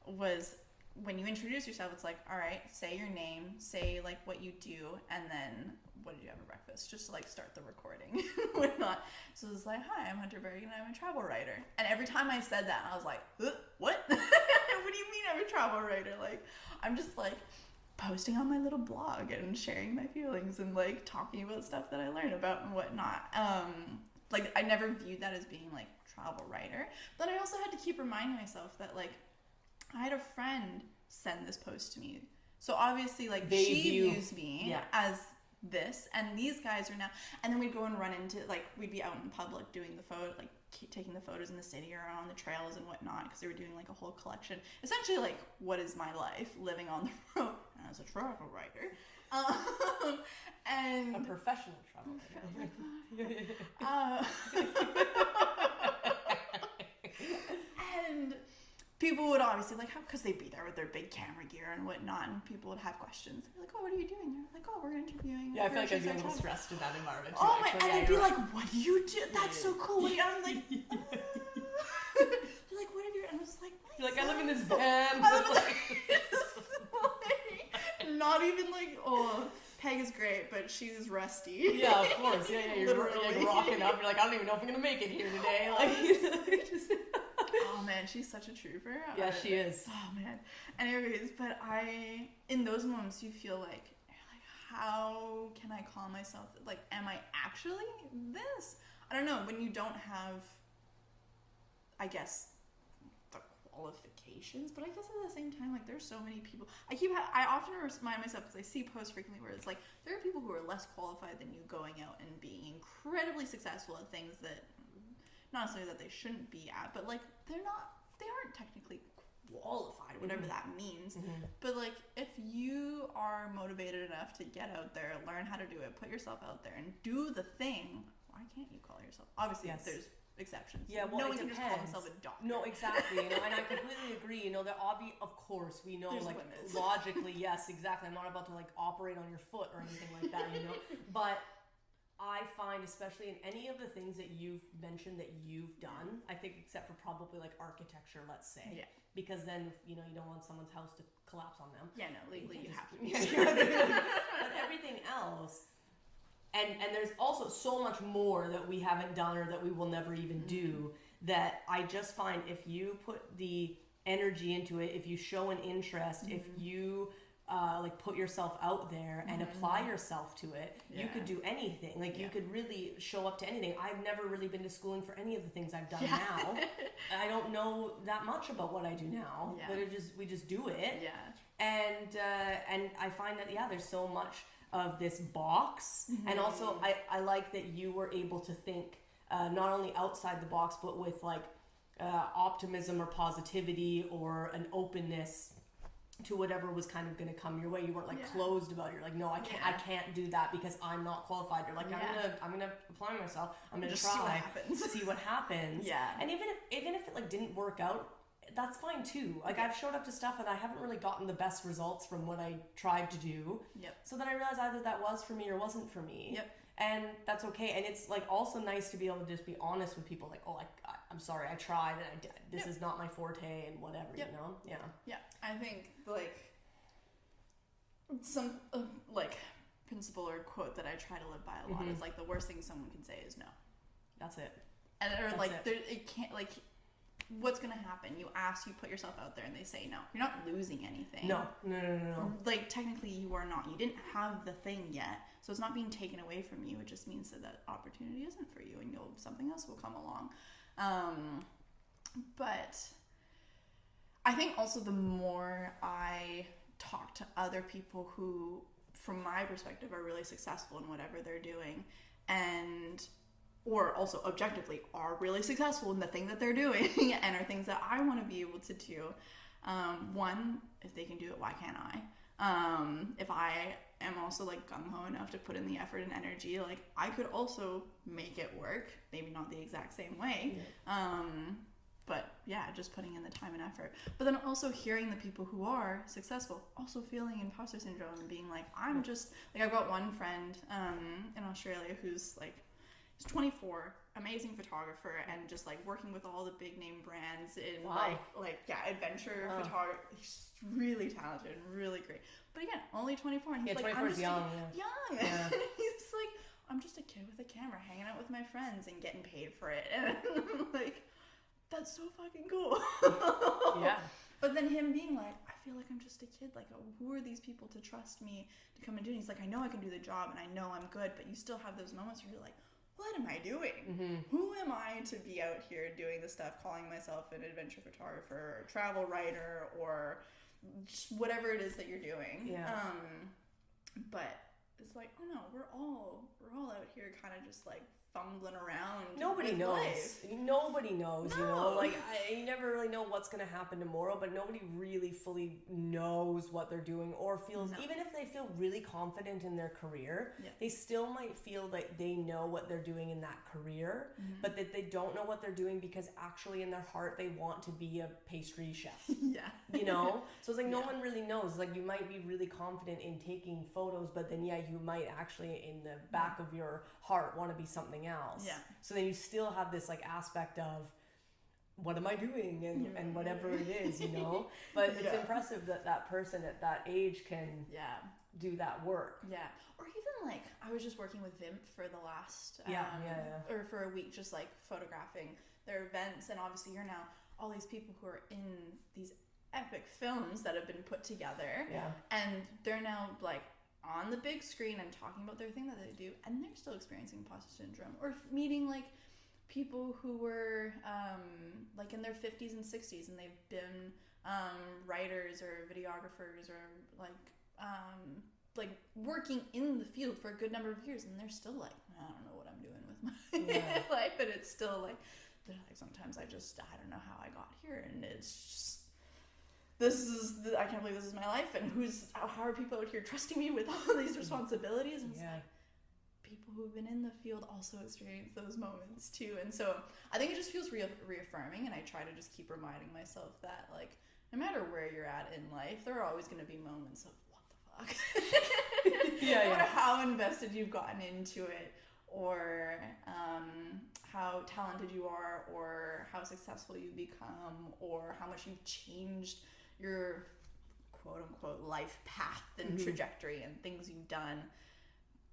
was, when you introduce yourself, it's like, all right, say your name, say what you do, and then what did you have for breakfast? Just to like start the recording, whatnot. So it was like, hi, I'm Hunter Bergen, and I'm a travel writer. And every time I said that, I was like, what? What do you mean I'm a travel writer? Like, I'm just like posting on my little blog and sharing my feelings and like talking about stuff that I learn about and whatnot. Like I never viewed that as being like travel writer, but I also had to keep reminding myself that like I had a friend send this post to me. So obviously, like, she views me as this, and these guys are now, and then we'd go and run into, like, we'd be out in public doing the photo, like, taking the photos in the city or on the trails and whatnot, because they were doing, like, a whole collection. Essentially, like, what is my life living on the road as a travel writer? And a professional travel writer. And people would obviously like, how, because they'd be there with their big camera gear and whatnot, and people would have questions. They'd be like, oh, what are you doing? They're like, oh, we're interviewing. Yeah, I feel like I'd be a little stressed in that environment too. Oh my, and they'd be like, what do you do? That's so cool. What do you, I'm like, they're like, what have you, and I was like, you're like, I live in this van. Not even like, oh, Peg is great, but she's rusty. Yeah, of course. Yeah, you're like rocking up. You're like, I don't even know if I'm gonna make it here today. Like, just... Oh man, she's such a trooper. Yeah, she is. Oh man. Anyways, but in those moments, you feel like, how can I call myself? Like, am I actually this? I don't know. When you don't have, I guess, the qualifications, but I guess at the same time, like, there's so many people. I often remind myself, because I see posts frequently where it's like, there are people who are less qualified than you going out and being incredibly successful at things that, not necessarily that they shouldn't be at, but like, they aren't technically qualified, whatever that means. But like, if you are motivated enough to get out there, learn how to do it, put yourself out there and do the thing, why can't you call yourself? Obviously, there's exceptions. Yeah, well, no it one can depends. just call himself a doctor. No, exactly. And I completely agree. They're obvious. Of course, we know, There's like, limits. logically, yes, exactly. I'm not about to like operate on your foot or anything like that, But I find, especially in any of the things that you've mentioned that you've done, I think, except for probably like architecture, let's say, because then you don't want someone's house to collapse on them. Yeah, no, legally you have to. But everything else, and there's also so much more that we haven't done or that we will never even do. That I just find, if you put the energy into it, if you show an interest, if you like put yourself out there and apply yourself to it, you could do anything. Like you could really show up to anything. I've never really been to schooling for any of the things I've done now. I don't know that much about what I do now, but we just do it. And I find that there's so much of this box, and also I like that you were able to think not only outside the box, but with like optimism or positivity or an openness to whatever was kind of going to come your way. You weren't like closed about it. You're like, no, I can't do that because I'm not qualified. You're like, I'm gonna apply myself. I'm gonna try, see what happens. And even if it like didn't work out, that's fine too. Like I've showed up to stuff and I haven't really gotten the best results from what I tried to do. So then I realized either that was for me or wasn't for me. And that's okay. And it's like also nice to be able to just be honest with people. Like, oh, I'm sorry, I tried and this is not my forte and whatever, Yeah, I think like some like principle or quote that I try to live by a lot is like the worst thing someone can say is no. That's it. And or like it can't like. What's gonna happen? You ask, you put yourself out there, and they say no. You're not losing anything. No. Like technically, you are not. You didn't have the thing yet, so it's not being taken away from you. It just means that opportunity isn't for you, and something else will come along. But I think also the more I talk to other people who, from my perspective, are really successful in whatever they're doing, or also objectively are really successful in the thing that they're doing and are things that I want to be able to do. One, if they can do it, why can't I? If I am also like gung-ho enough to put in the effort and energy, like I could also make it work, maybe not the exact same way. But yeah, just putting in the time and effort. But then also hearing the people who are successful also feeling imposter syndrome and being like, I'm just like, I've got one friend in Australia who's like, he's 24, amazing photographer and just like working with all the big name brands in Wow. adventure photography. He's really talented and really great. But again, only 24, and he's like, 24 I'm is just young. young. Yeah. He's like, I'm just a kid with a camera hanging out with my friends and getting paid for it. And I'm like, that's so fucking cool. Yeah. But then him being like, I feel like I'm just a kid. Like, who are these people to trust me to come and do it? He's like, I know I can do the job and I know I'm good, but you still have those moments where you're like, what am I doing? Mm-hmm. Who am I to be out here doing this stuff, calling myself an adventure photographer or travel writer or just whatever it is that you're doing? Yeah. But it's like, oh no, we're all out here kind of just like fumbling around. Nobody with knows. life. Nobody knows, you know? No. Like, you never really know what's going to happen tomorrow, but nobody really fully knows what they're doing or feels, even if they feel really confident in their career, they still might feel like they know what they're doing in that career, but that they don't know what they're doing because actually in their heart they want to be a pastry chef. Yeah. You know? So it's like no one really knows. Like, you might be really confident in taking photos, but then you might actually in the back of your heart want to be something else. Yeah. So then you still have this like aspect of what am I doing and whatever it is, you know? But it's impressive that that person at that age can do that work. Yeah. Or even like, I was just working with Vimp for the last, or for a week, just like photographing their events. And obviously you're now all these people who are in these epic films that have been put together. Yeah. And they're now like on the big screen and talking about their thing that they do, and they're still experiencing imposter syndrome. Or meeting like people who were like in their 50s and 60s and they've been writers or videographers or like working in the field for a good number of years, and they're still like, I don't know what I'm doing with my life. And it's still like, they're like, sometimes I don't know how I got here, and it's just I can't believe this is my life, and how are people out here trusting me with all these responsibilities? And it's like, people who've been in the field also experience those moments too. And so I think it just feels reaffirming, and I try to just keep reminding myself that like, no matter where you're at in life, there are always going to be moments of what the fuck. No matter how invested you've gotten into it, or how talented you are, or how successful you've become, or how much you've changed your quote-unquote life path and trajectory and things you've done.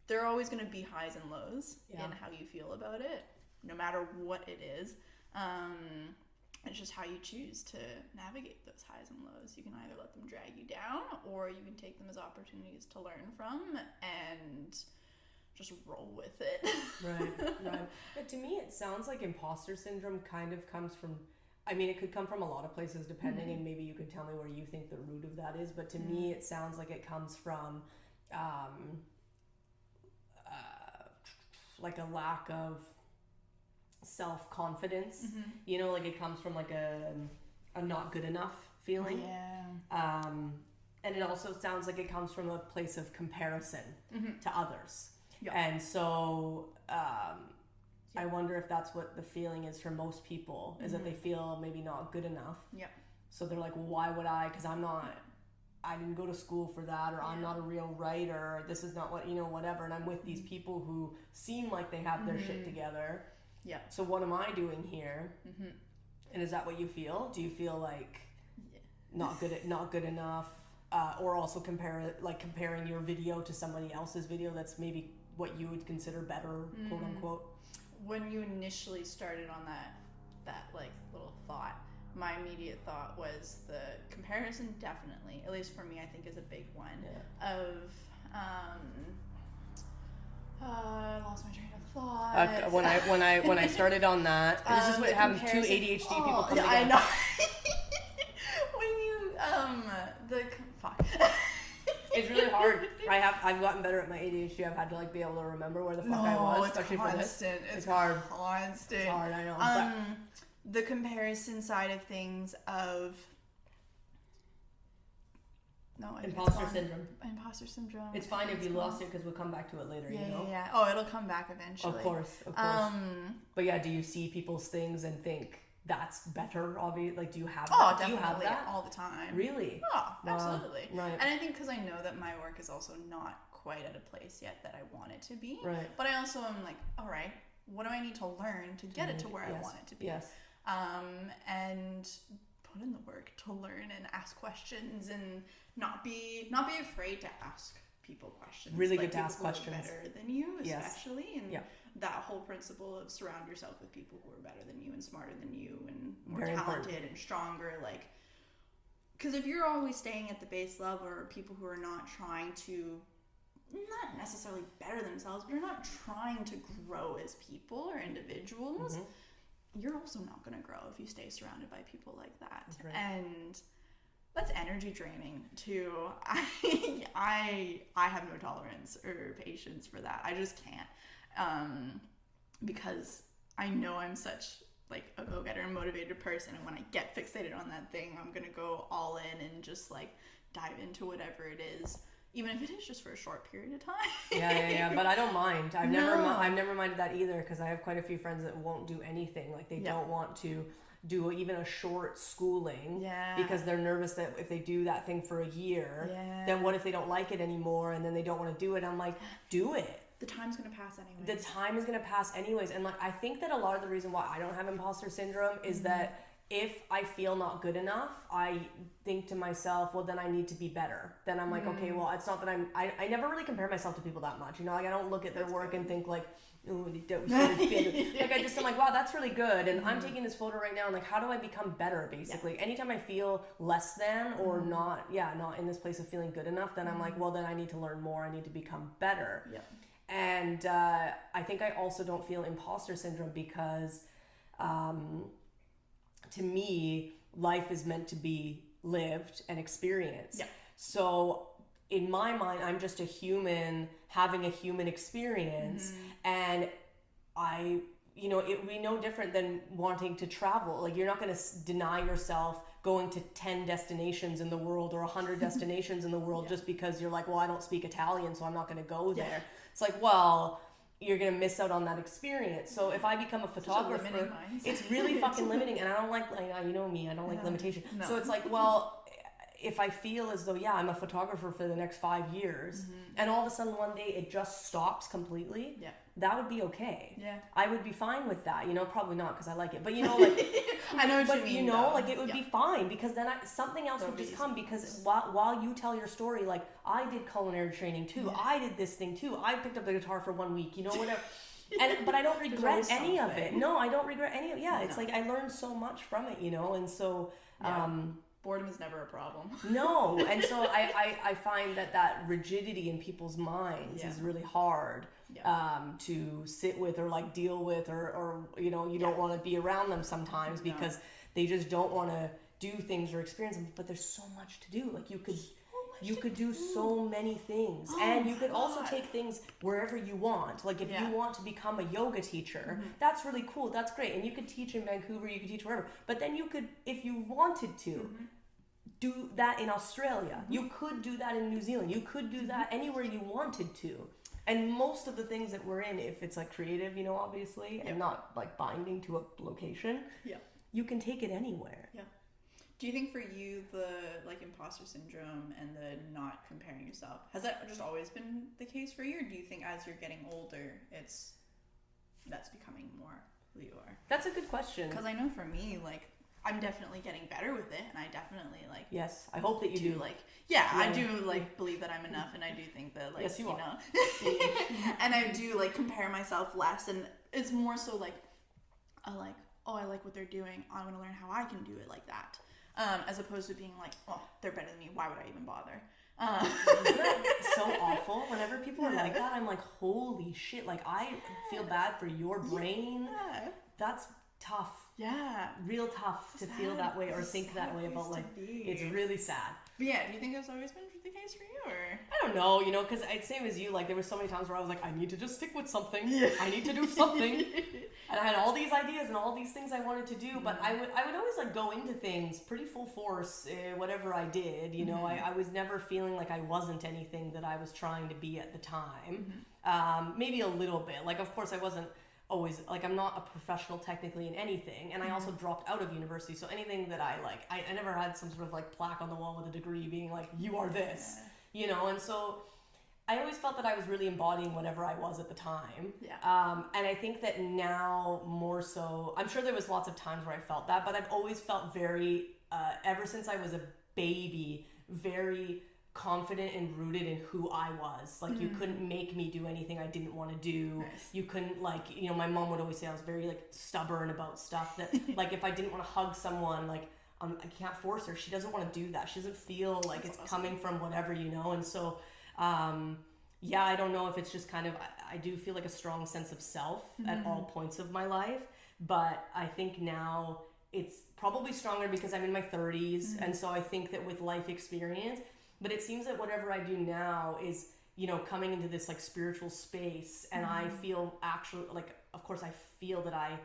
There are always going to be highs and lows in how you feel about it, no matter what it is. It's just how you choose to navigate those highs and lows. You can either let them drag you down, or you can take them as opportunities to learn from and just roll with it. Right. But to me, it sounds like imposter syndrome kind of comes from, I mean, it could come from a lot of places depending, and maybe you could tell me where you think the root of that is, but to me, it sounds like it comes from like a lack of self-confidence. You know, like it comes from like a not good enough feeling. And it also sounds like it comes from a place of comparison to others. And so I wonder if that's what the feeling is for most people, is that they feel maybe not good enough. So they're like, well, why would I? Because I didn't go to school for that, or I'm not a real writer, or this is not what, you know, whatever. And I'm with these people who seem like they have their shit together. So what am I doing here? And is that what you feel? Do you feel like not good enough? Or also comparing your video to somebody else's video that's maybe what you would consider better, quote unquote? When you initially started on that like little thought, my immediate thought was the comparison, definitely, at least for me, I think is a big one. Of I lost my train of thought. When I started on that, this is what happens. Two ADHD people come together. I know. When you fuck. It's really hard. I've gotten better at my ADHD. I've had to like be able to remember where the fuck I was, especially for this. It's hard. Constant. It's hard. I know. The comparison side of things of imposter syndrome. Imposter syndrome. It's fine if you lost it because we'll come back to it later. You know? Yeah. Oh, it'll come back eventually. Of course. But yeah, do you see people's things and think that's better? Obviously, like, do you have that? Definitely, do you have that all the time? Really? Oh, absolutely. Right. And I think because I know that my work is also not quite at a place yet that I want it to be. Right. But I also am like, all right, what do I need to learn to get it to where I want it to be? Yes. And put in the work to learn and ask questions and not be afraid to ask people questions. Really like good to ask people who questions. are better than you, Yes. especially. And Yeah. that whole principle of surround yourself with people who are better than you and smarter than you and more Very talented important. and stronger. Like, because if you're always staying at the base level, or people who are not trying to, not necessarily better themselves, but are not trying to grow as people or individuals, you're also not going to grow if you stay surrounded by people like that. Right. And that's energy draining too. I have no tolerance or patience for that. I just can't, because I know I'm such like a go-getter and motivated person, and when I get fixated on that thing, I'm gonna go all in and just like dive into whatever it is, even if it is just for a short period of time. Yeah. But I don't mind. I've never minded that either, because I have quite a few friends that won't do anything. Like they don't want to do even a short schooling because they're nervous that if they do that thing for a year, then what if they don't like it anymore and then they don't want to do it? I'm like, do it. The time's gonna pass anyways. The time is gonna pass anyways. And like, I think that a lot of the reason why I don't have imposter syndrome is that if I feel not good enough, I think to myself, well, then I need to be better. Then I'm like, okay, well, it's not that I never really compare myself to people that much. You know, like I don't look at their work and think like, oh, that was so good. Like I just am like, wow, that's really good. And I'm taking this photo right now and like, how do I become better basically? Anytime I feel less than or not in this place of feeling good enough, then I'm like, well, then I need to learn more. I need to become better. Yeah. And I think I also don't feel imposter syndrome because to me, life is meant to be lived and experienced. Yeah. So in my mind, I'm just a human having a human experience, and it would be no different than wanting to travel. Like you're not going to deny yourself going to 10 destinations in the world or 100 destinations in the world just because you're like, well, I don't speak Italian, so I'm not going to go there. It's like, well, you're going to miss out on that experience. So if I become a photographer, it's really fucking limiting. And I don't like you know me, I don't like limitation. No. So it's like, well, if I feel as though, I'm a photographer for the next 5 years, and all of a sudden one day it just stops completely, that would be okay. Yeah. I would be fine with that. You know, probably not because I like it. But, you know, like... I know what you mean, you know, like, it would be fine because then something else would just come because while you tell your story, like, I did culinary training too. Yeah. I did this thing too. I picked up the guitar for 1 week, you know, whatever. But I don't regret any of it. No, I don't regret any of it. Yeah, it's like I learned so much from it, you know, and so... boredom is never a problem. No, and so I find that rigidity in people's minds is really hard to sit with or like deal with or you know, you don't want to be around them sometimes because they just don't want to do things or experience them. But there's so much to do. Like you could do so many things, and you could also take things wherever you want. Like if you want to become a yoga teacher, that's really cool. That's great, and you could teach in Vancouver. You could teach wherever. But then you could, if you wanted to, do that in Australia. You could do that in New Zealand. You could do that anywhere you wanted to. And most of the things that we're in, if it's like creative, you know, obviously, and not like binding to a location, you can take it anywhere. Yeah. Do you think for you the like imposter syndrome and the not comparing yourself, has that just always been the case for you, or do you think as you're getting older that's becoming more who you are? That's a good question. Because I know for me, like, I'm definitely getting better with it, and I definitely like. Yes, I hope that you do. Like, I do like believe that I'm enough, and I do think that like yes, you are. Know, and I do like compare myself less, and it's more so like, I like what they're doing. I want to learn how I can do it like that. As opposed to being like, oh, they're better than me. Why would I even bother? Isn't that so awful? Whenever people are like that, I'm like, holy shit. Like, I feel bad for your brain. Yeah. That's tough. Yeah. Real tough to feel that way or think that way about life. It's really sad. But yeah, do you think that's always been the case for you, or? I don't know, you know, because same as you, like, there were so many times where I was like, I need to just stick with something. Yeah. I need to do something. And I had all these ideas and all these things I wanted to do, but I would always, like, go into things pretty full force, whatever I did, you know. I was never feeling like I wasn't anything that I was trying to be at the time. Maybe a little bit. Like, of course, I wasn't always, like, I'm not a professional technically in anything, and I also dropped out of university, so anything that I never had some sort of like plaque on the wall with a degree being like, you are this, you know. And so I always felt that I was really embodying whatever I was at the time. Yeah. And I think that now more so, I'm sure there was lots of times where I felt that, but I've always felt very, ever since I was a baby, very confident and rooted in who I was. Like, you couldn't make me do anything I didn't want to do. Nice. You couldn't, like, you know, my mom would always say I was very, like, stubborn about stuff that, like, if I didn't want to hug someone, like, I can't force her. She doesn't want to do that. She doesn't feel like That's it's awesome. coming from whatever, you know? And so, yeah, I don't know if it's just kind of, I do feel like a strong sense of self at all points of my life, but I think now it's probably stronger because I'm in my 30s, and so I think that with life experience, but it seems that whatever I do now is, you know, coming into this like spiritual space, and I feel actually, like, of course I feel that I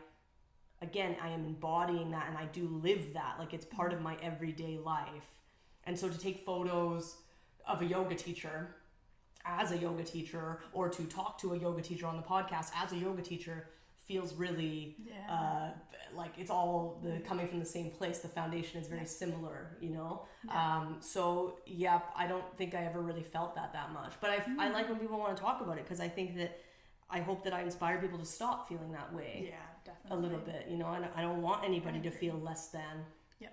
am embodying that, and I do live that, like it's part of my everyday life. And so to take photos of a yoga teacher as a yoga teacher, or to talk to a yoga teacher on the podcast as a yoga teacher, feels really like it's all coming from the same place. The foundation is very similar, you know? So yeah, I don't think I ever really felt that much, but I like when people want to talk about it, because I think that, I hope that I inspire people to stop feeling that way. Yeah, definitely. A little bit, you know, and I don't want anybody to feel less than. Yeah.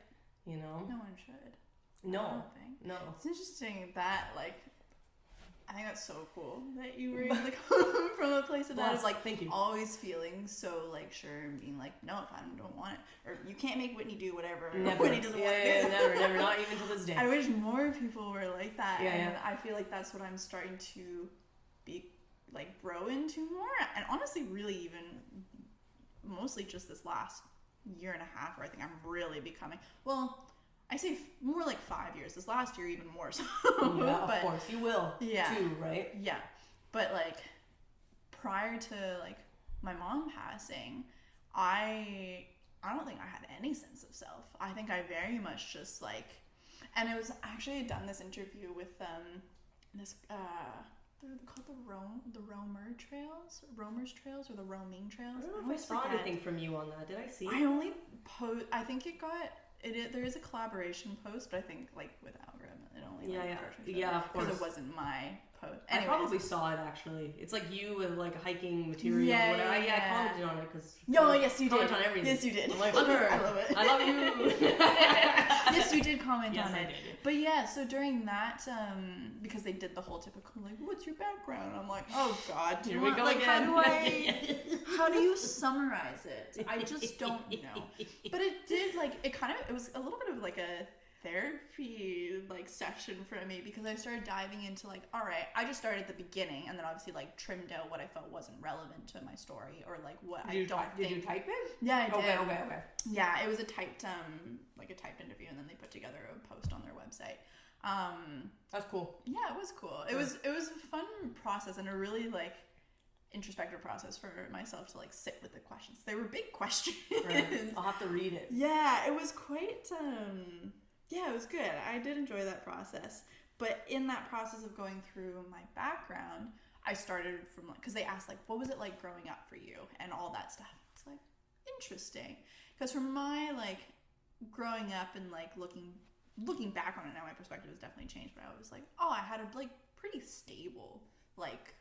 You know? No one should. No. I don't think. No. It's interesting that, like, I think that's so cool that you were able to come from a place of that. Of, like, thank you. Always feeling so, like, sure, and being like, no, if I don't want it. Or you can't make Whitney do whatever. Never. Whitney doesn't want to do. Never. Not even to this day. I wish more people were like that. Yeah, and yeah. I feel like that's what I'm starting to be, like, grow into more. And honestly, really even mostly just this last year and a half where I think I'm really becoming, well, I say more like 5 years. This last year even more so. Yeah, of but, course. You will, too, right? Yeah. But, like, prior to, like, my mom passing, I don't think I had any sense of self. I think I very much just, like, and it was actually, I'd done this interview with this they're called the Roamers Trails, or the Roaming Trails. I don't know if I saw anything from you on that. Did I see? I only I think it got it. There is a collaboration post, but I think, like, with algorithm, it only of course, because it wasn't my post. Anyways. I probably saw it actually. It's like you with like hiking material. Yeah, whatever. I commented on it because. Oh, yes, you did. On everything. Yes, you did. I'm like, Hunter, I love it. I love you. Yes, you did comment on it. I did. But yeah, so during that, because they did the whole typical, like, what's your background? I'm like, oh God, here we go again. How do you summarize it? I just don't know. But it did, like, it was a little bit of like a therapy, like, session for me, because I started diving into, like, all right, I just started at the beginning, and then obviously, like, trimmed out what I felt wasn't relevant to my story, or like what Did you type it? Yeah, I did. Okay. Yeah, it was a typed interview, and then they put together a post on their website. That's cool. Yeah, it was cool. It was a fun process, and a really, like, introspective process for myself to, like, sit with the questions. They were big questions. Right. I'll have to read it. Yeah, it was quite yeah, it was good. I did enjoy that process. But in that process of going through my background, I started from, like, because they asked, like, what was it like growing up for you and all that stuff. It's like, interesting. Because from my, like, growing up and, like, looking back on it now, my perspective has definitely changed. But I was like, oh, I had a, like, pretty stable, like,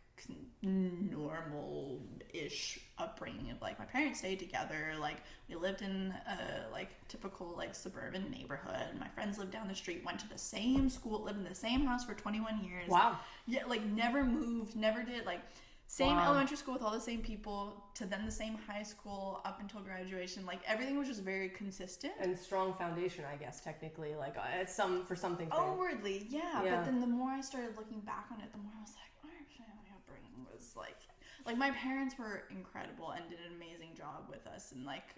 normal-ish upbringing. Of, like, my parents stayed together, like, we lived in a, like, typical, like, suburban neighborhood. My friends lived down the street, went to the same school, lived in the same house for 21 years. Wow. Yeah, like, never moved, never did, like, same elementary school with all the same people, to then the same high school up until graduation. Like, everything was just very consistent. And strong foundation, I guess, technically. Like, it's for something. Outwardly, yeah. But then the more I started looking back on it, the more I was like, family upbringing was like my parents were incredible and did an amazing job with us, and, like,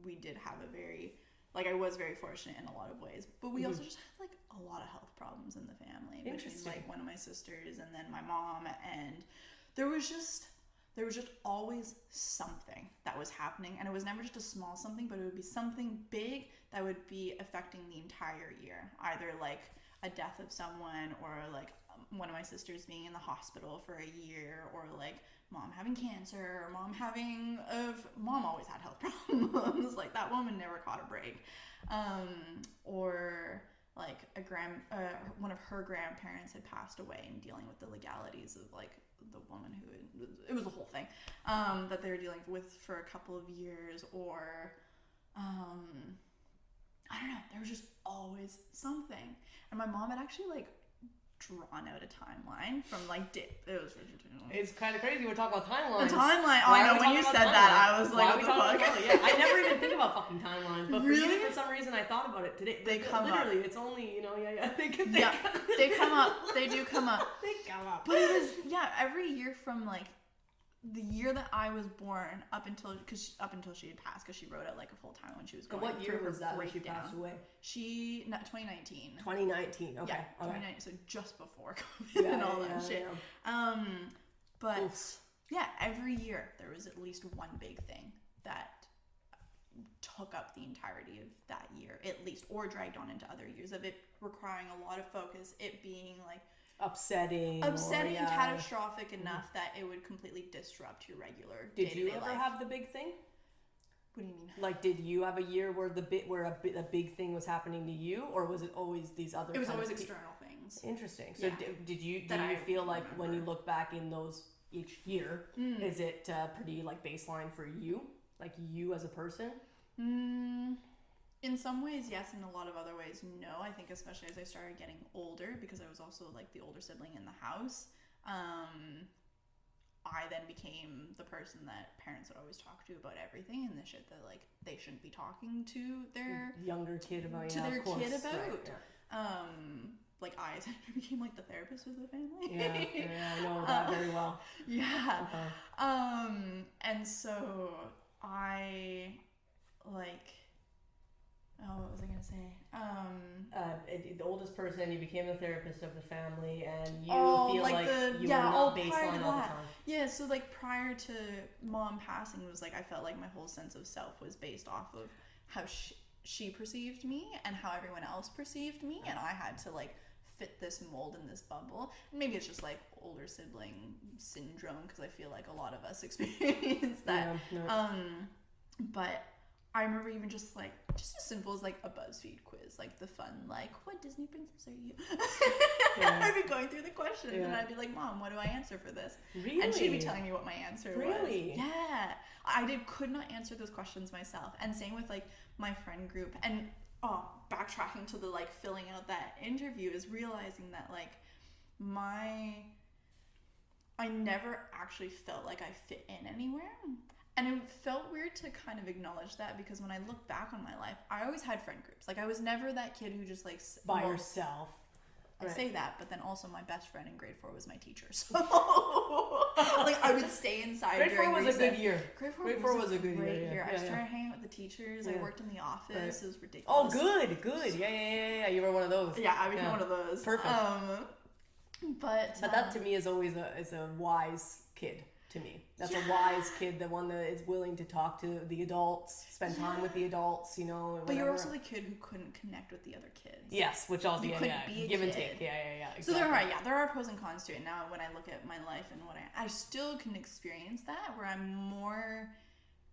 we did have a very, like, I was very fortunate in a lot of ways, but we also just had, like, a lot of health problems in the family between, like, one of my sisters and then my mom, and there was just always something that was happening, and it was never just a small something, but it would be something big that would be affecting the entire year, either, like, a death of someone, or, like, one of my sisters being in the hospital for a year, or, like, mom having cancer, or mom always had health problems. Like, that woman never caught a break. Or, like one of her grandparents had passed away, and dealing with the legalities of like the woman who it was a whole thing that they were dealing with for a couple of years, or I don't know, there was just always something. And my mom had actually like drawn out a timeline from like it was ridiculous. It's kind of crazy. We're talking about timelines. The timeline. Oh, I know. When you said that, I was like, what the fuck? Yeah, I never even think about fucking timelines. But for Really? you, for some reason, I thought about it today. They come literally, up. it's only, you know, They come up. They do come up. They come up. But it was, every year from like the year that I was born up until she had passed, because she wrote it like a full time when she was going. What year through was her that when she breakdown. passed away? 2019. 2019. Okay. Yeah, Okay. 2019. So just before COVID and all that shit. Yeah. But Oof. yeah, every year there was at least one big thing that took up the entirety of that year, at least, or dragged on into other years of it requiring a lot of focus, it being like upsetting and catastrophic enough that it would completely disrupt your regular Did you day-to-day ever life. have the big thing? What do you mean? Like, did you have a year where a big thing was happening to you, or was it always these other? It was kind always of external things. Interesting. So Yeah. did you That I feel like remember. when you look back in those each year, is it pretty like baseline for you, like you as a person? In some ways, yes. In a lot of other ways, no. I think especially as I started getting older, because I was also like the older sibling in the house, I then became the person that parents would always talk to about everything, and the shit that like they shouldn't be talking to their younger kid about to their kid about. Right, yeah. Like I essentially became like the therapist of the family. Yeah, I know that very well. Yeah. Uh-huh. And so I like. Oh, what was I gonna say? The oldest person, you became the therapist of the family, and you Oh, feel like like the- you yeah, were all not prior to baseline all the that. time. Yeah, so like prior to mom passing, it was like I felt like my whole sense of self was based off of how she perceived me and how everyone else perceived me, and I had to like fit this mold in this bubble. And maybe it's just like older sibling syndrome, because I feel like a lot of us experience that. Yeah, no. But I remember even just as simple as like a BuzzFeed quiz, like the fun, like, what Disney princess are you? Yeah. I'd be going through the questions and Yeah. I'd be like, Mom, what do I answer for this? Really? And she'd be telling me what my answer was. Really? Yeah. Could not answer those questions myself. And same with like my friend group. And backtracking to the like filling out that interview is realizing that like I never actually felt like I fit in anywhere. And it felt weird to kind of acknowledge that, because when I look back on my life, I always had friend groups. Like I was never that kid who just like By yourself. I Right. say that, but then also my best friend in grade 4 was my teacher. So like I would stay inside Grade during 4 was recess. a good year. Grade 4 was a good great year. I Yeah, started yeah. hanging out with the teachers. Yeah. I worked in the office. Right. It was ridiculous. Oh, good. Yeah. You were one of those. Yeah, I became one of those. Perfect. But that to me is always a wise kid. To me, that's a wise kid, the one that is willing to talk to the adults, spend time with the adults, you know. And But you're whatever. also the kid who couldn't connect with the other kids. Yes, which also You couldn't be a give and kid. take. Yeah. Exactly. So there are pros and cons to it. Now when I look at my life and what I still can experience that, where I'm more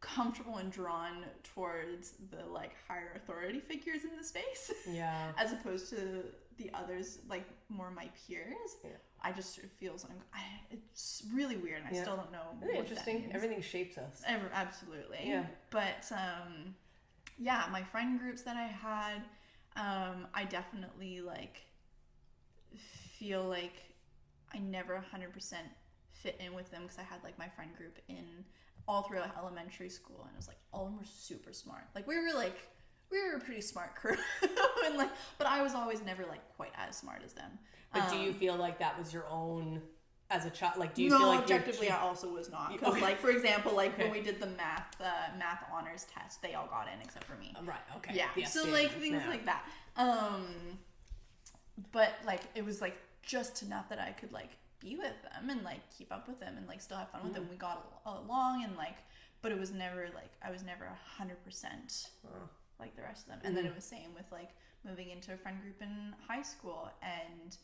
comfortable and drawn towards the like higher authority figures in the space. Yeah. As opposed to the others, like more my peers. Yeah. I just feel something. It's really weird, and I still don't know. Isn't it what interesting? That means. Everything shapes us. Absolutely. Yeah. But my friend groups that I had, I definitely like feel like I never 100% fit in with them, because I had like my friend group in all throughout elementary school, and it was like all of them were super smart. Like we were a pretty smart crew, and like, but I was always never like quite as smart as them. But do you feel like that was your own as a child? Like, do you no, feel like objectively, I also was not. Because, like, for example, like when we did the math honors test, they all got in except for me. Right. Okay. Yeah. Yes, So like things like that. But like it was like just enough that I could like be with them and like keep up with them and like still have fun with them. We got along, and like, but it was never like I was never 100% like the rest of them. And then it was same with like moving into a friend group in high school, and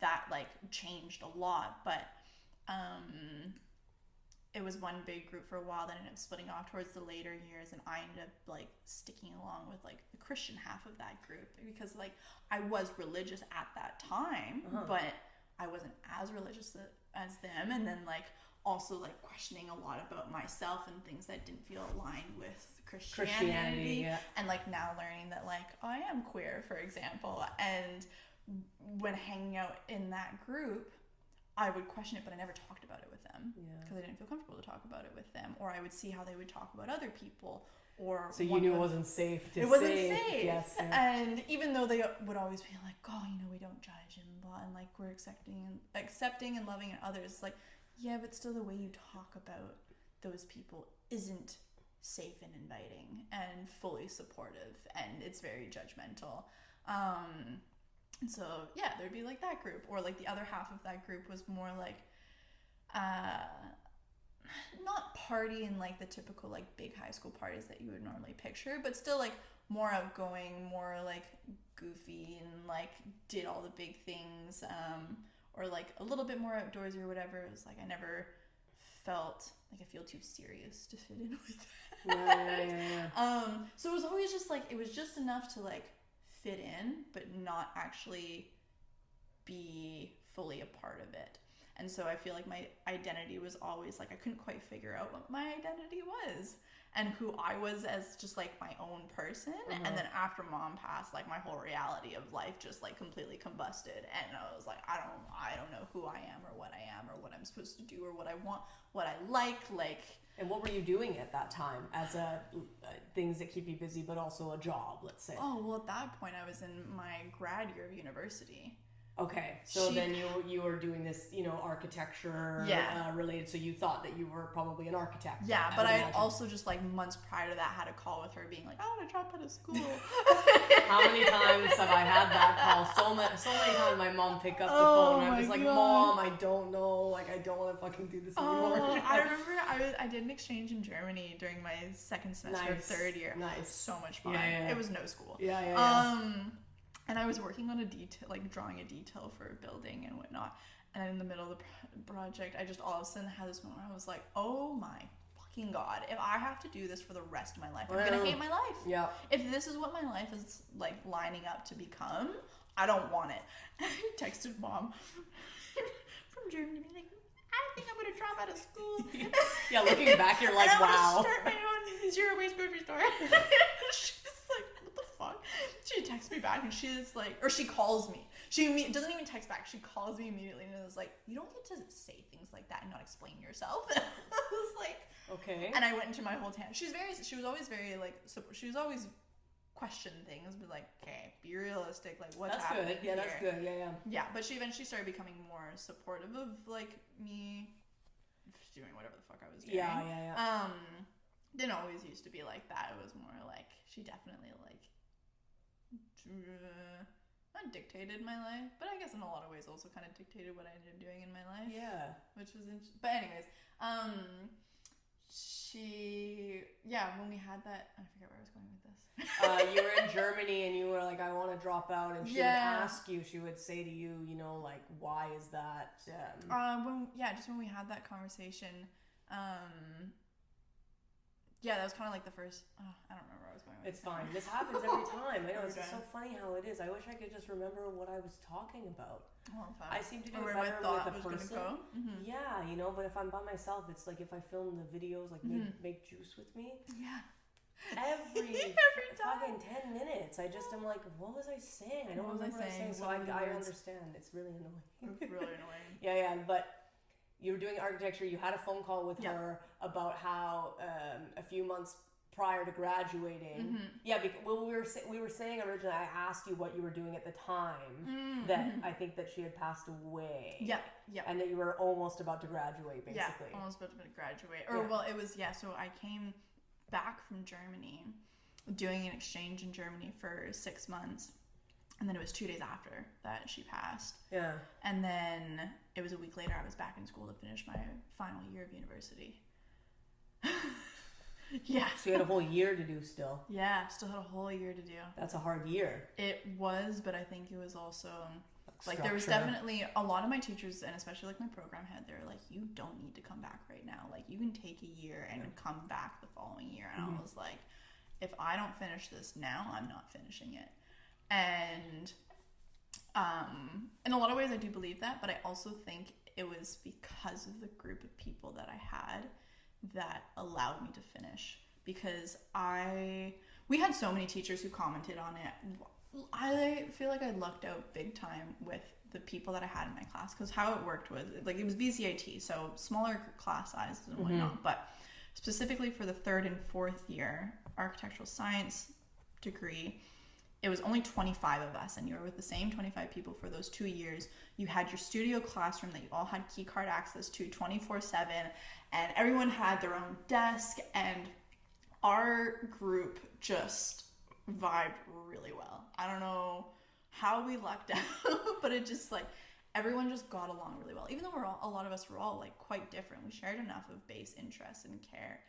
that like changed a lot. But it was one big group for a while, then ended up splitting off towards the later years, and I ended up like sticking along with like the Christian half of that group because like I was religious at that time, but I wasn't as religious as them, and then like also like questioning a lot about myself and things that didn't feel aligned with Christianity and like now learning that like I am queer, for example, and when hanging out in that group I would question it, but I never talked about it with them because I didn't feel comfortable to talk about it with them, or I would see how they would talk about other people, or so you knew it wasn't safe to say. It wasn't safe. Yes, and even though they would always be like, oh, you know, we don't judge and blah, and like we're accepting and loving in others, like yeah, but still the way you talk about those people isn't safe and inviting and fully supportive, and it's very judgmental. And so yeah, there'd be like that group, or like the other half of that group was more like not party in like the typical like big high school parties that you would normally picture, but still like more outgoing, more like goofy, and like did all the big things, or like a little bit more outdoorsy or whatever. It was like I never felt like I feel too serious to fit in with that. So it was always just like, it was just enough to like fit in, but not actually be fully a part of it. And so I feel like my identity was always like, I couldn't quite figure out what my identity was and who I was as just like my own person. And then after mom passed, like my whole reality of life just like completely combusted, and I was like, I don't know who I am or what I am or what I'm supposed to do or what I want, what I like. And what were you doing at that time as things that keep you busy, but also a job, let's say? Oh, well, at that point I was in my grad year of university. Okay, so then you were doing this, you know, architecture related, so you thought that you were probably an architect. Yeah, but I also just like months prior to that had a call with her being like, I want to drop out of school. How many times have I had that call? So many times my mom picked up the phone and I was like, God. Mom, I don't know, like I don't want to fucking do this anymore. I remember I did an exchange in Germany during my second semester of third year. Nice. So much fun. Yeah. It was no school. Yeah. And I was working on a detail, like drawing a detail for a building and whatnot. And in the middle of the project, I just all of a sudden had this moment where I was like, oh my fucking God, if I have to do this for the rest of my life, I'm going to hate my life. Yeah. If this is what my life is like lining up to become, I don't want it. And I texted mom from Germany, like, I think I'm going to drop out of school. Yeah, looking back, you're like, wow. I'm going to start my own zero waste grocery store. She texts me back and she's like, or she calls me. She doesn't even text back. She calls me immediately and is like, you don't get to say things like that and not explain yourself. I was like, okay. And I went into my whole tangent. She was always very like, she was always question things, but like, okay, be realistic. Like, what's happening? That's good. Yeah, that's good. Yeah. Yeah, but she eventually started becoming more supportive of like me doing whatever the fuck I was doing. Yeah. Didn't always used to be like that. It was more like she definitely like not dictated my life, but I guess in a lot of ways also kind of dictated what I ended up doing in my life. Yeah. Which was interesting. But anyways, when we had that, I forget where I was going with this. You were in Germany and you were like, I want to drop out, and she would ask you, she would say to you, you know, like, why is that? When we had that conversation, that was kind of like the first, I don't remember where I was going with. It's fine. This happens every time. I know, it's so funny how it is. I wish I could just remember what I was talking about. I seem to do it better with a person. Yeah, you know, but if I'm by myself, it's like if I film the videos, like make juice with me. Yeah. Every fucking 10 minutes, I just am like, what was I saying? I don't remember what I was saying. So I understand. It's really annoying. It's really annoying. Yeah, but you were doing architecture. You had a phone call with her about how a few months prior to graduating. Yeah, because we were saying originally, I asked you what you were doing at the time. That I think that she had passed away. Yeah. And that you were almost about to graduate, basically. Yeah, almost about to graduate. Well, it was so I came back from Germany, doing an exchange in Germany for 6 months. And then it was 2 days after that she passed. Yeah. And then it was a week later I was back in school to finish my final year of university. Yeah. So you had a whole year to do still. Yeah, still had a whole year to do. That's a hard year. It was, but I think it was also like Structure. there was definitely a lot of my teachers, and especially like my program head, they were like, you don't need to come back right now. Like you can take a year and come back the following year. And I was like, if I don't finish this now, I'm not finishing it. And in a lot of ways I do believe that, but I also think it was because of the group of people that I had that allowed me to finish, because we had so many teachers who commented on it. I feel like I lucked out big time with the people that I had in my class, because how it worked was like it was VCIT, so smaller class sizes and whatnot, but specifically for the 3rd and 4th year architectural science degree, it was only 25 of us, and you were with the same 25 people for those 2 years. You had your studio classroom that you all had key card access to 24/7, and everyone had their own desk, and our group just vibed really well. I don't know how we lucked out, but it just like everyone just got along really well. Even though a lot of us were all like quite different, we shared enough of base interest and care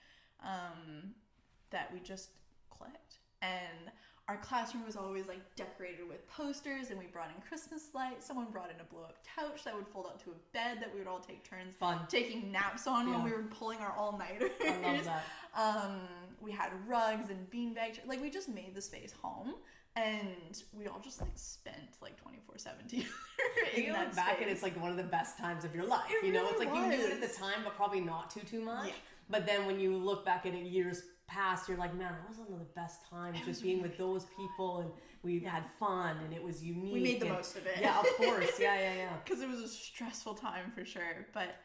that we just clicked. And our classroom was always like decorated with posters, and we brought in Christmas lights. Someone brought in a blow-up couch that would fold out to a bed that we would all take turns taking naps on when we were pulling our all-nighters. I love that. We had rugs and beanbags. Like we just made the space home, and we all just like spent like 24/7 together. You look back and it's like one of the best times of your life. It you know, really it's like was. you knew it at the time, but probably not too much. Yeah. But then when you look back at it years past, you're like, man, that was one of the best times, just being with those people, and we had fun, and it was unique. We made the most of it. Yeah, of course. Yeah. Because it was a stressful time for sure. But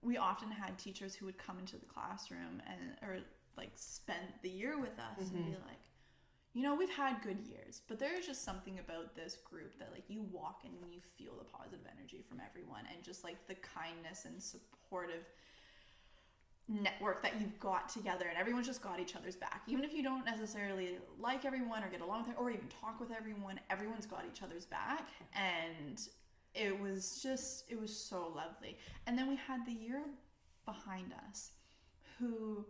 we often had teachers who would come into the classroom or like spend the year with us and be like, you know, we've had good years, but there's just something about this group that like you walk in and you feel the positive energy from everyone, and just like the kindness and supportive network that you've got together, and everyone's just got each other's back. Even if you don't necessarily like everyone or get along with it or even talk with everyone, everyone's got each other's back. And it was so lovely. And then we had the year behind us who,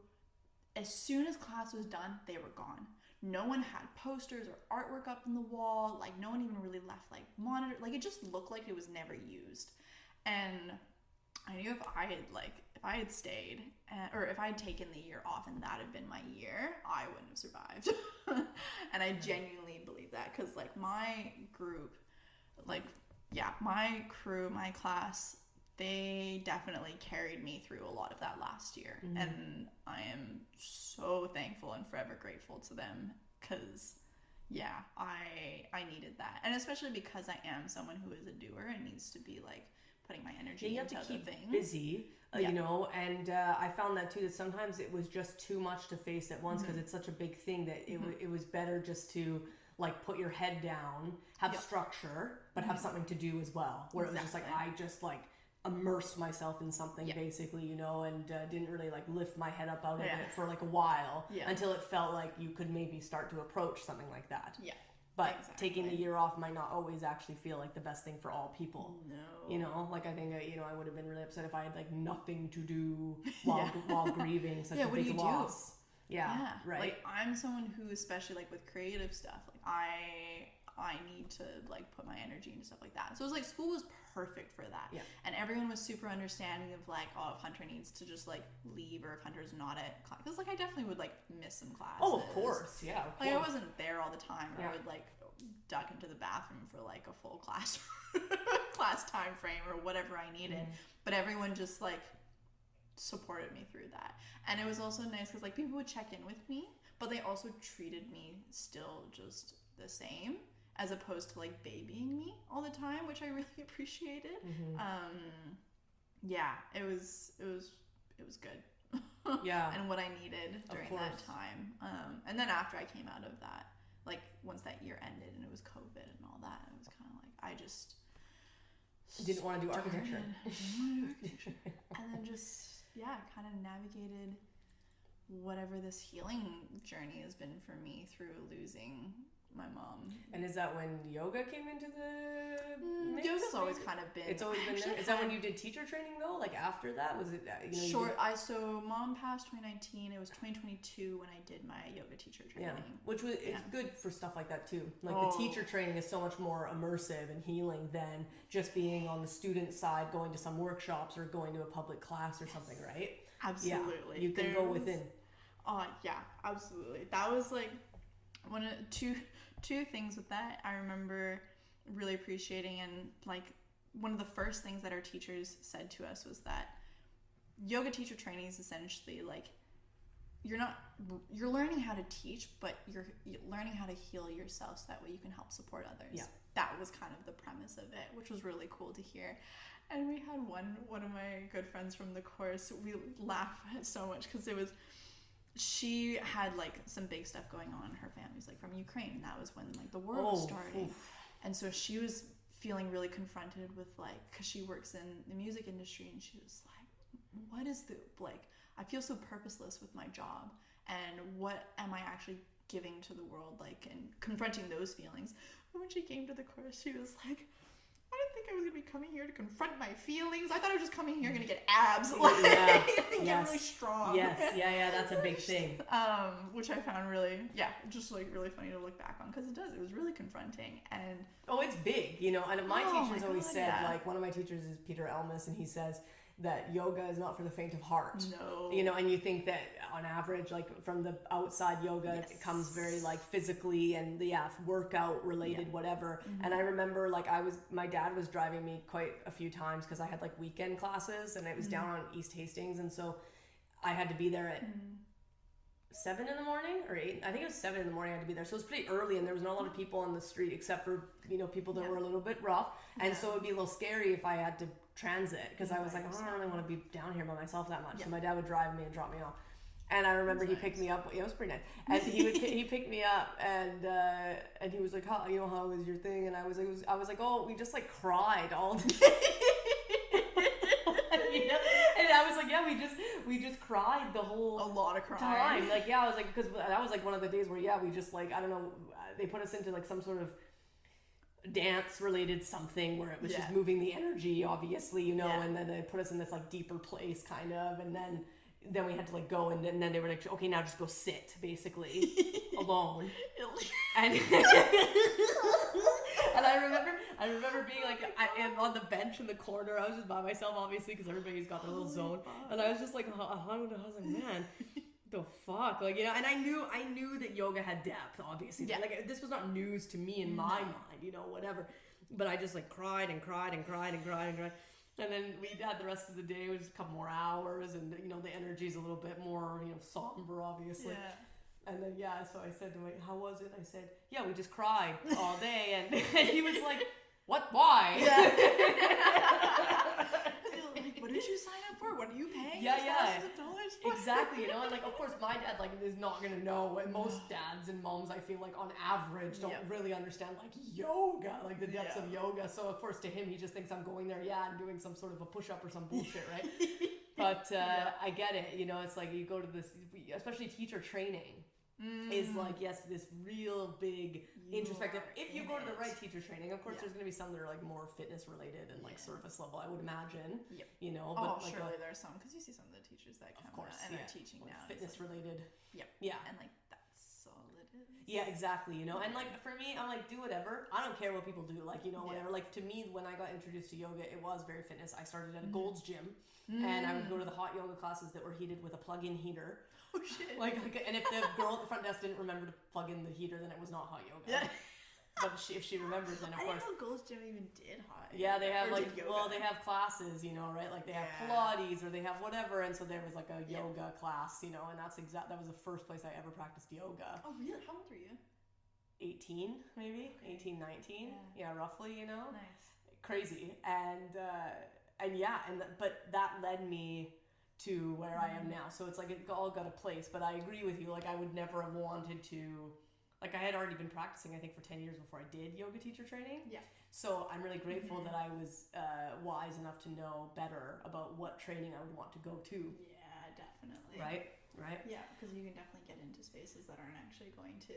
as soon as class was done, they were gone. No one had posters or artwork up on the wall. Like no one even really left like monitor. Like it just looked like it was never used. And I knew if I had stayed, or if I had taken the year off and that had been my year, I wouldn't have survived. And I genuinely believe that, because like my group, my crew, my class, they definitely carried me through a lot of that last year. And I am so thankful and forever grateful to them, because I needed that. And especially because I am someone who is a doer and needs to be like putting my energy into other things. Busy, you know, and I found that too, that sometimes it was just too much to face at once, because it's such a big thing that it was better just to like put your head down, have structure, but have something to do as well, where it was just like I just like immersed myself in something basically, you know, and didn't really like lift my head up out of it for like a while until it felt like you could maybe start to approach something like that. But taking the year off might not always actually feel like the best thing for all people. No. You know, like I think, you know, I would have been really upset if I had like nothing to do while grieving such a big loss. Yeah, right. Like I'm someone who, especially like with creative stuff, like I need to like put my energy into stuff like that. So it was like school was perfect for that. Yeah. And everyone was super understanding of like, oh, if Hunter needs to just like leave, or if Hunter's not at class, because like I definitely would like miss some classes. Oh, of course, yeah. Like I wasn't there all the time. Or I would like duck into the bathroom for like a full class time frame or whatever I needed. But everyone just like supported me through that. And it was also nice because like people would check in with me, but they also treated me still just the same, as opposed to like babying me all the time, which I really appreciated. It was good. And what I needed during that time. And then after I came out of that, like once that year ended and it was COVID and all that, it was kind of like I just didn't want to do architecture. And then just kind of navigated whatever this healing journey has been for me through losing my mom. And is that when yoga came into the mix? yoga's always kind of been. It's always been there. Is that when you did teacher training though? Like after that, was it? So mom passed 2019. It was 2022 when I did my yoga teacher training. Yeah, which was it's good for stuff like that too. Like the teacher training is so much more immersive and healing than just being on the student side, going to some workshops or going to a public class or something, right? Absolutely. Yeah, you can go within. Yeah, absolutely. That was like two things with that I remember really appreciating, and like one of the first things that our teachers said to us was that yoga teacher training is essentially like you're learning how to teach, but you're learning how to heal yourself so that way you can help support others. Yeah. That was kind of the premise of it, which was really cool to hear. And we had one of my good friends from the course, we laughed so much because she had like some big stuff going on in her family's like from Ukraine, and that was when like the war was starting. And so she was feeling really confronted with like, because she works in the music industry, and she was like, what is I feel so purposeless with my job, and what am I actually giving to the world, like, and confronting those feelings. But when she came to the course, she was like, I didn't think I was going to be coming here to confront my feelings. I thought I was just coming here going to get abs, get really strong. Yes, yeah, that's a big thing. Which I found really, just like really funny to look back on, because it was really confronting. And it's big, and my teachers always said, like, one of my teachers is Peter Elmas, and he says that yoga is not for the faint of heart. No. And you think that on average, like from the outside yoga, it comes very like physically and workout related, whatever. Mm-hmm. And I remember like my dad was driving me quite a few times because I had like weekend classes, and it was down on East Hastings. And so I had to be there at 7 in the morning or 8. I think it was 7 in the morning I had to be there. So it was pretty early, and there was not a lot of people on the street except for, people that were a little bit rough. And so it would be a little scary if I had to transit, because I was like, I don't really want to be down here by myself that much. So my dad would drive me and drop me off. And I remember he picked me up. Yeah, it was pretty nice. And he picked me up, and he was like, how was your thing? And I was like, oh, we just like cried all day. And I was like, yeah, we just cried the whole a lot of crying time. Like, I was like, because that was like one of the days where we just like, I don't know, they put us into like some sort of dance related something where it was just moving the energy, obviously, and then they put us in this like deeper place kind of, and then we had to like go, and then they were like, okay, now just go sit basically alone. And and I remember being like on the bench in the corner. I was just by myself, obviously, because everybody's got their little zone, and I was just like, I was like, man, the fuck, like, and I knew that yoga had depth, obviously. Like, this was not news to me in my mind, whatever. But I just like cried and cried and cried and cried and cried. And then we had the rest of the day, it was a couple more hours, and the energy's a little bit more, somber, obviously. Yeah. And then so I said to him, how was it? I said, we just cried all day, and he was like, what? Why? Yeah. Like, what did you sign up for? What are you paying? Thousands of dollars for? Exactly, and like, of course, my dad like is not gonna know, and most dads and moms, I feel like on average don't really understand like yoga, like the depths of yoga. So of course, to him, he just thinks I'm going there, and doing some sort of a push-up or some bullshit, right? But I get it, it's like you go to this, especially teacher training. Is like, this real big introspective. If you go to the right teacher training, of course, there's going to be some that are like more fitness related and like surface level, I would imagine. But like, surely there's some, because you see some of the teachers that come out and are teaching like now. Fitness related. And like that's all it is. Yeah, exactly. And like for me, I'm like, do whatever. I don't care what people do. Like, whatever. Like to me, when I got introduced to yoga, it was very fitness. I started at a Gold's Gym, and I would go to the hot yoga classes that were heated with a plug-in heater. Oh shit! Like, and if the girl at the front desk didn't remember to plug in the heater, then it was not hot yoga. Yeah. But if she remembered, then of course. I didn't know Gold's Gym even did hot. Yeah, they have like, they have classes, right? Like they have Pilates or they have whatever, and so there was like a yoga class, and that's that was the first place I ever practiced yoga. Oh really? How old were you? 18 maybe, 18, 19, roughly, Nice. Crazy, but that led me to where I am now. So it's like it all got a place, but I agree with you. Like I would never have wanted to, like I had already been practicing, I think, for 10 years before I did yoga teacher training. Yeah. So I'm really grateful that I was wise enough to know better about what training I would want to go to. Yeah, definitely. Right? Yeah, because you can definitely get into spaces that aren't actually going to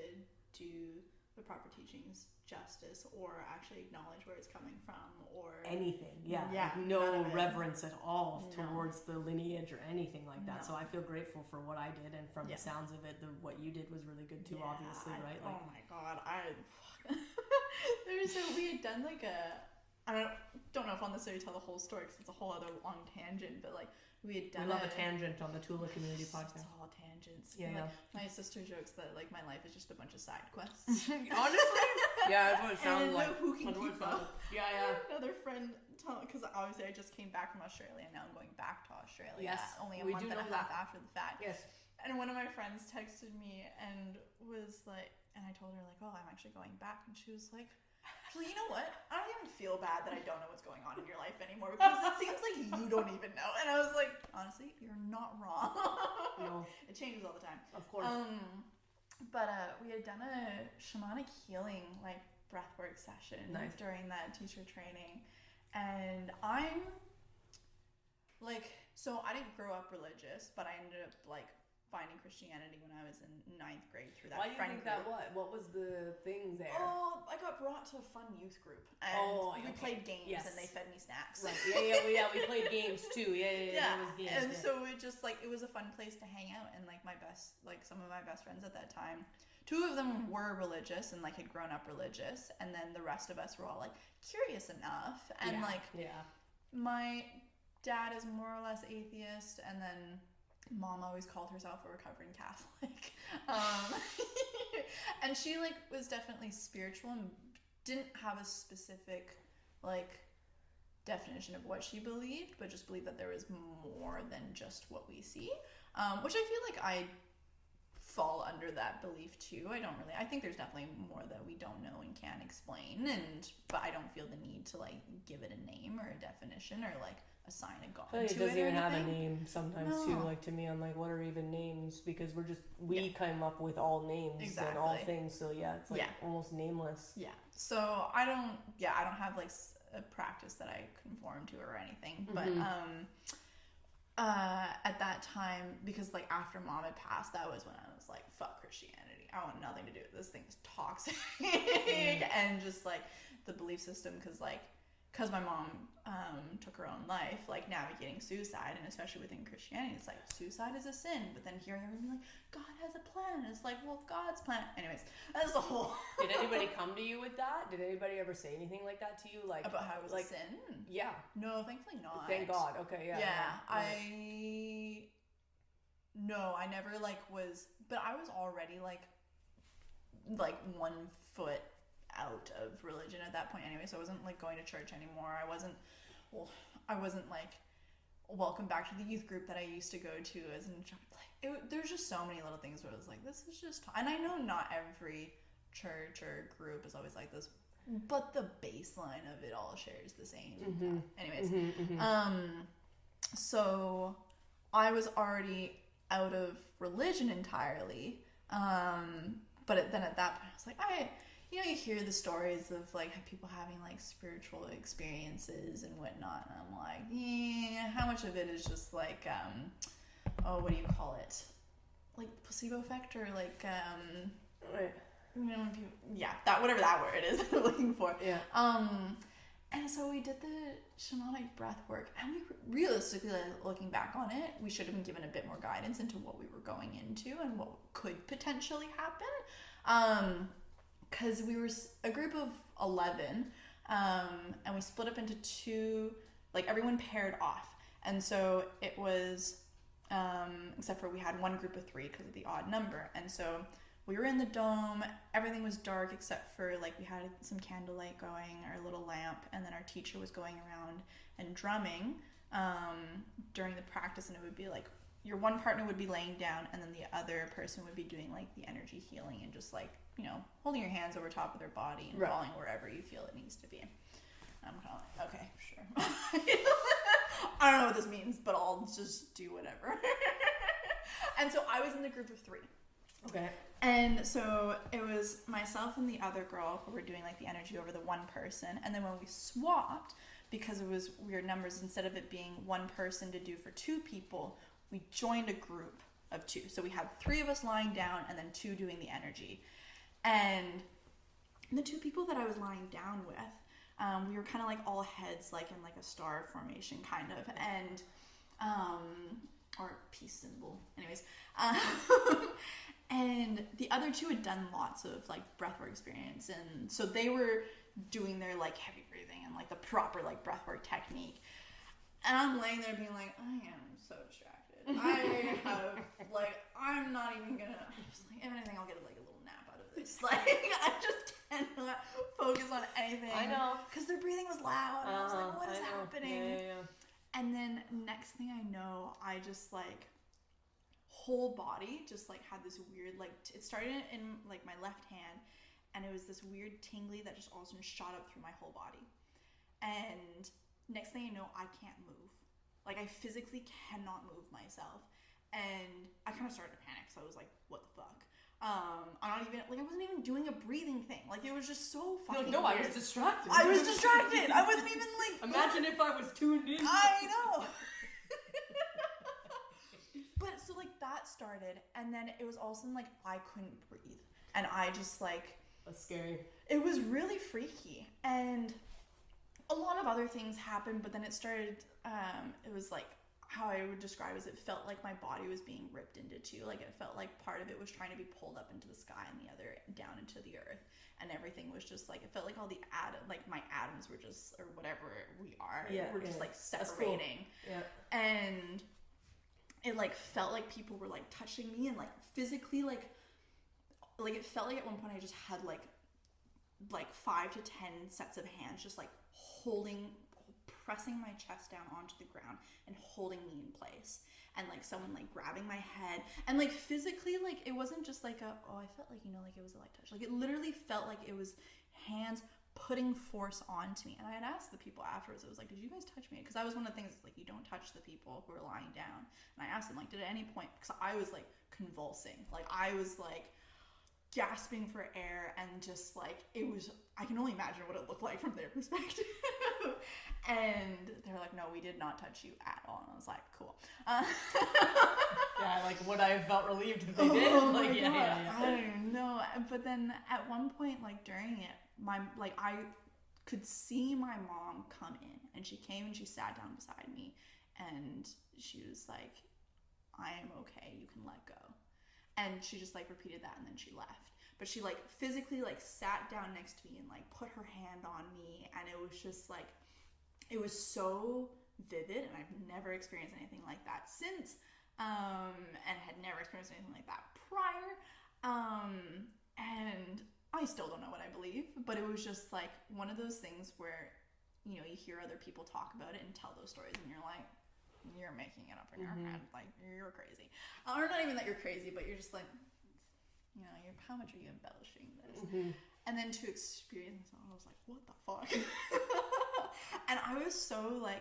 do the proper teachings justice or actually acknowledge where it's coming from or anything. Yeah, Yeah, like none no of it. reverence at all No. towards the lineage or anything like that. No. So I feel grateful for what I did, and from Yeah. the sounds of it, what you did was really good too. Yeah, Obviously, right? Oh my god, we had done like I don't know if I'll necessarily tell the whole story because it's a whole other long tangent, but like we had done we love a tangent on the Tulā community podcast. It's all tangents. Yeah, Like, my sister jokes that like my life is just a bunch of side quests. Honestly, yeah, that's what it sounds And like. who can That's what keep it sounds up? like. Yeah. Another friend, because obviously I just came back from Australia and now I'm going back to Australia. Yes, only a we month do and a know half that. after the fact. Yes. And one of my friends texted me and was like, and I told her like, oh, I'm actually going back, and she was like, actually, you know what? I don't even feel bad that I don't know what's going on in your life anymore because it seems like you don't even know. And I was like, honestly, you're not wrong. No. It changes all the time. Of course. But we had done a shamanic healing like breathwork session during that teacher training, and I'm like, so I didn't grow up religious, but I ended up like finding Christianity when I was in 9th grade through that Why do you friend think group. that? What was the thing there? Oh, I got brought to a fun youth group, and we played games, Yes. and they fed me snacks. Right. We played games too. Yeah. It was games, And so it just like it was a fun place to hang out, and like some of my best friends at that time, 2 of them were religious and like had grown up religious, and then the rest of us were all like curious enough, and my dad is more or less atheist, and then Mom always called herself a recovering Catholic. And she like was definitely spiritual and didn't have a specific like definition of what she believed, but just believed that there was more than just what we see. Which I feel like I fall under that belief too. I think there's definitely more that we don't know and can't explain, but I don't feel the need to like give it a name or a definition or like assign a god to it. It doesn't even have a anything. name sometimes No. too. Like to me, I'm like, what are even names? Because we came up with all names and all Exactly. things. So yeah, it's like almost nameless. Yeah. So I don't have like a practice that I conform to or anything. But at that time, because like after Mom had passed, that was when I was like, fuck Christianity. I want nothing to do with this. Thing is toxic. And just like the belief system, because my mom took her own life, like navigating suicide, and especially within Christianity, it's like suicide is a sin. But then hearing everyone be like, God has a plan, and it's like, well, if God's plan. Anyways, that's the whole. Did anybody come to you with that? Did anybody ever say anything like that to you? Like About how it was like, a sin? Yeah. No, thankfully not. Thank God. Okay. Yeah. Yeah. I never like was, but I was already like 1 foot out of religion at that point anyway, so I wasn't like going to church anymore. I wasn't like welcome back to the youth group that I used to go to as an there's just so many little things where I was like, this is just, and I know not every church or group is always like this, but the baseline of it all shares the same. Anyways, so I was already out of religion entirely, but then at that point I was like, you hear the stories of like people having like spiritual experiences and whatnot, and I'm like, yeah, how much of it is just like what do you call it, like placebo effect, or like Right. when people, that whatever that word is I'm looking for. And so we did the shamanic breath work, and we realistically, looking back on it, we should have been given a bit more guidance into what we were going into and what could potentially happen. Because we were a group of 11, and we split up into 2, like everyone paired off. And so it was, except for we had one group of 3 because of the odd number. And so we were in the dome, everything was dark except for like we had some candlelight going, our little lamp, and then our teacher was going around and drumming during the practice, and it would be like your one partner would be laying down and then the other person would be doing like the energy healing and just like, holding your hands over top of their body and falling wherever you feel it needs to be. I'm kind of like, okay, sure. I don't know what this means, but I'll just do whatever. And so I was in the group of 3. Okay. And so it was myself and the other girl who were doing like the energy over the one person. And then when we swapped, because it was weird numbers, instead of it being one person to do for 2 people, we joined a group of 2. So we had 3 of us lying down and then 2 doing the energy. And the two people that I was lying down with, we were kind of like all heads, like in like a star formation kind of, and or peace symbol, anyways. And the other two had done lots of like breathwork experience, and so they were doing their like heavy breathing and like the proper like breathwork technique. And I'm laying there being like, I am so distracted. I have like, I'm not even gonna. I'm just like, if anything, I'll get like a little nap out of this. Like, I just cannot focus on anything. I know. Because their breathing was loud. And I was like, what is happening? Yeah. And then next thing I know, I just like whole body just like had this weird like it started in like my left hand, and it was this weird tingly that just all of a sudden shot up through my whole body. And next thing I know, I can't move. Like I physically cannot move myself, and I kind of started to panic. So I was like, what the fuck? I'm not even like I wasn't even doing a breathing thing. Like it was just so fucking no, weird. I was distracted. I was distracted. I wasn't even like. Imagine if I was tuned in. I know. But so like that started, and then it was all of a sudden like I couldn't breathe, and I just like. That's scary. It was really freaky, and a lot of other things happened. But then it started. It was like. How I would describe is it felt like my body was being ripped into two. Like it felt like part of it was trying to be pulled up into the sky and the other down into the earth, and everything was just like it felt like all the like my atoms were just or whatever we are were just like separating. Cool. Yeah. And it like felt like people were like touching me and like physically like it felt like at one point I just had like 5 to 10 sets of hands just like pressing my chest down onto the ground and holding me in place, and like someone like grabbing my head, and like physically like it wasn't just like I felt like like it was a light touch, like it literally felt like it was hands putting force onto me. And I had asked the people afterwards, I was like, did you guys touch me? Because that was one of the things, like you don't touch the people who are lying down. And I asked them like, did at any point, because I was like convulsing, like I was like gasping for air, and just like it was, I can only imagine what it looked like from their perspective. And they're like, no, we did not touch you at all. And I was like, cool. Yeah, like would I have felt relieved if they did? Oh like my God. yeah. I don't know. But then at one point, like during it, I could see my mom come in, and she came and she sat down beside me, and she was like, I am okay, you can let go. And she just like repeated that, and then she left. But she like physically like sat down next to me and like put her hand on me, and it was just like, it was so vivid, and I've never experienced anything like that since, and had never experienced anything like that prior, and I still don't know what I believe, but it was just like one of those things where, you hear other people talk about it and tell those stories, and you're like, you're making it up in your head, like you're crazy, or not even that you're crazy, but you're just like, how much are you embellishing this? And then to experience it, I was like, what the fuck? And I was so like,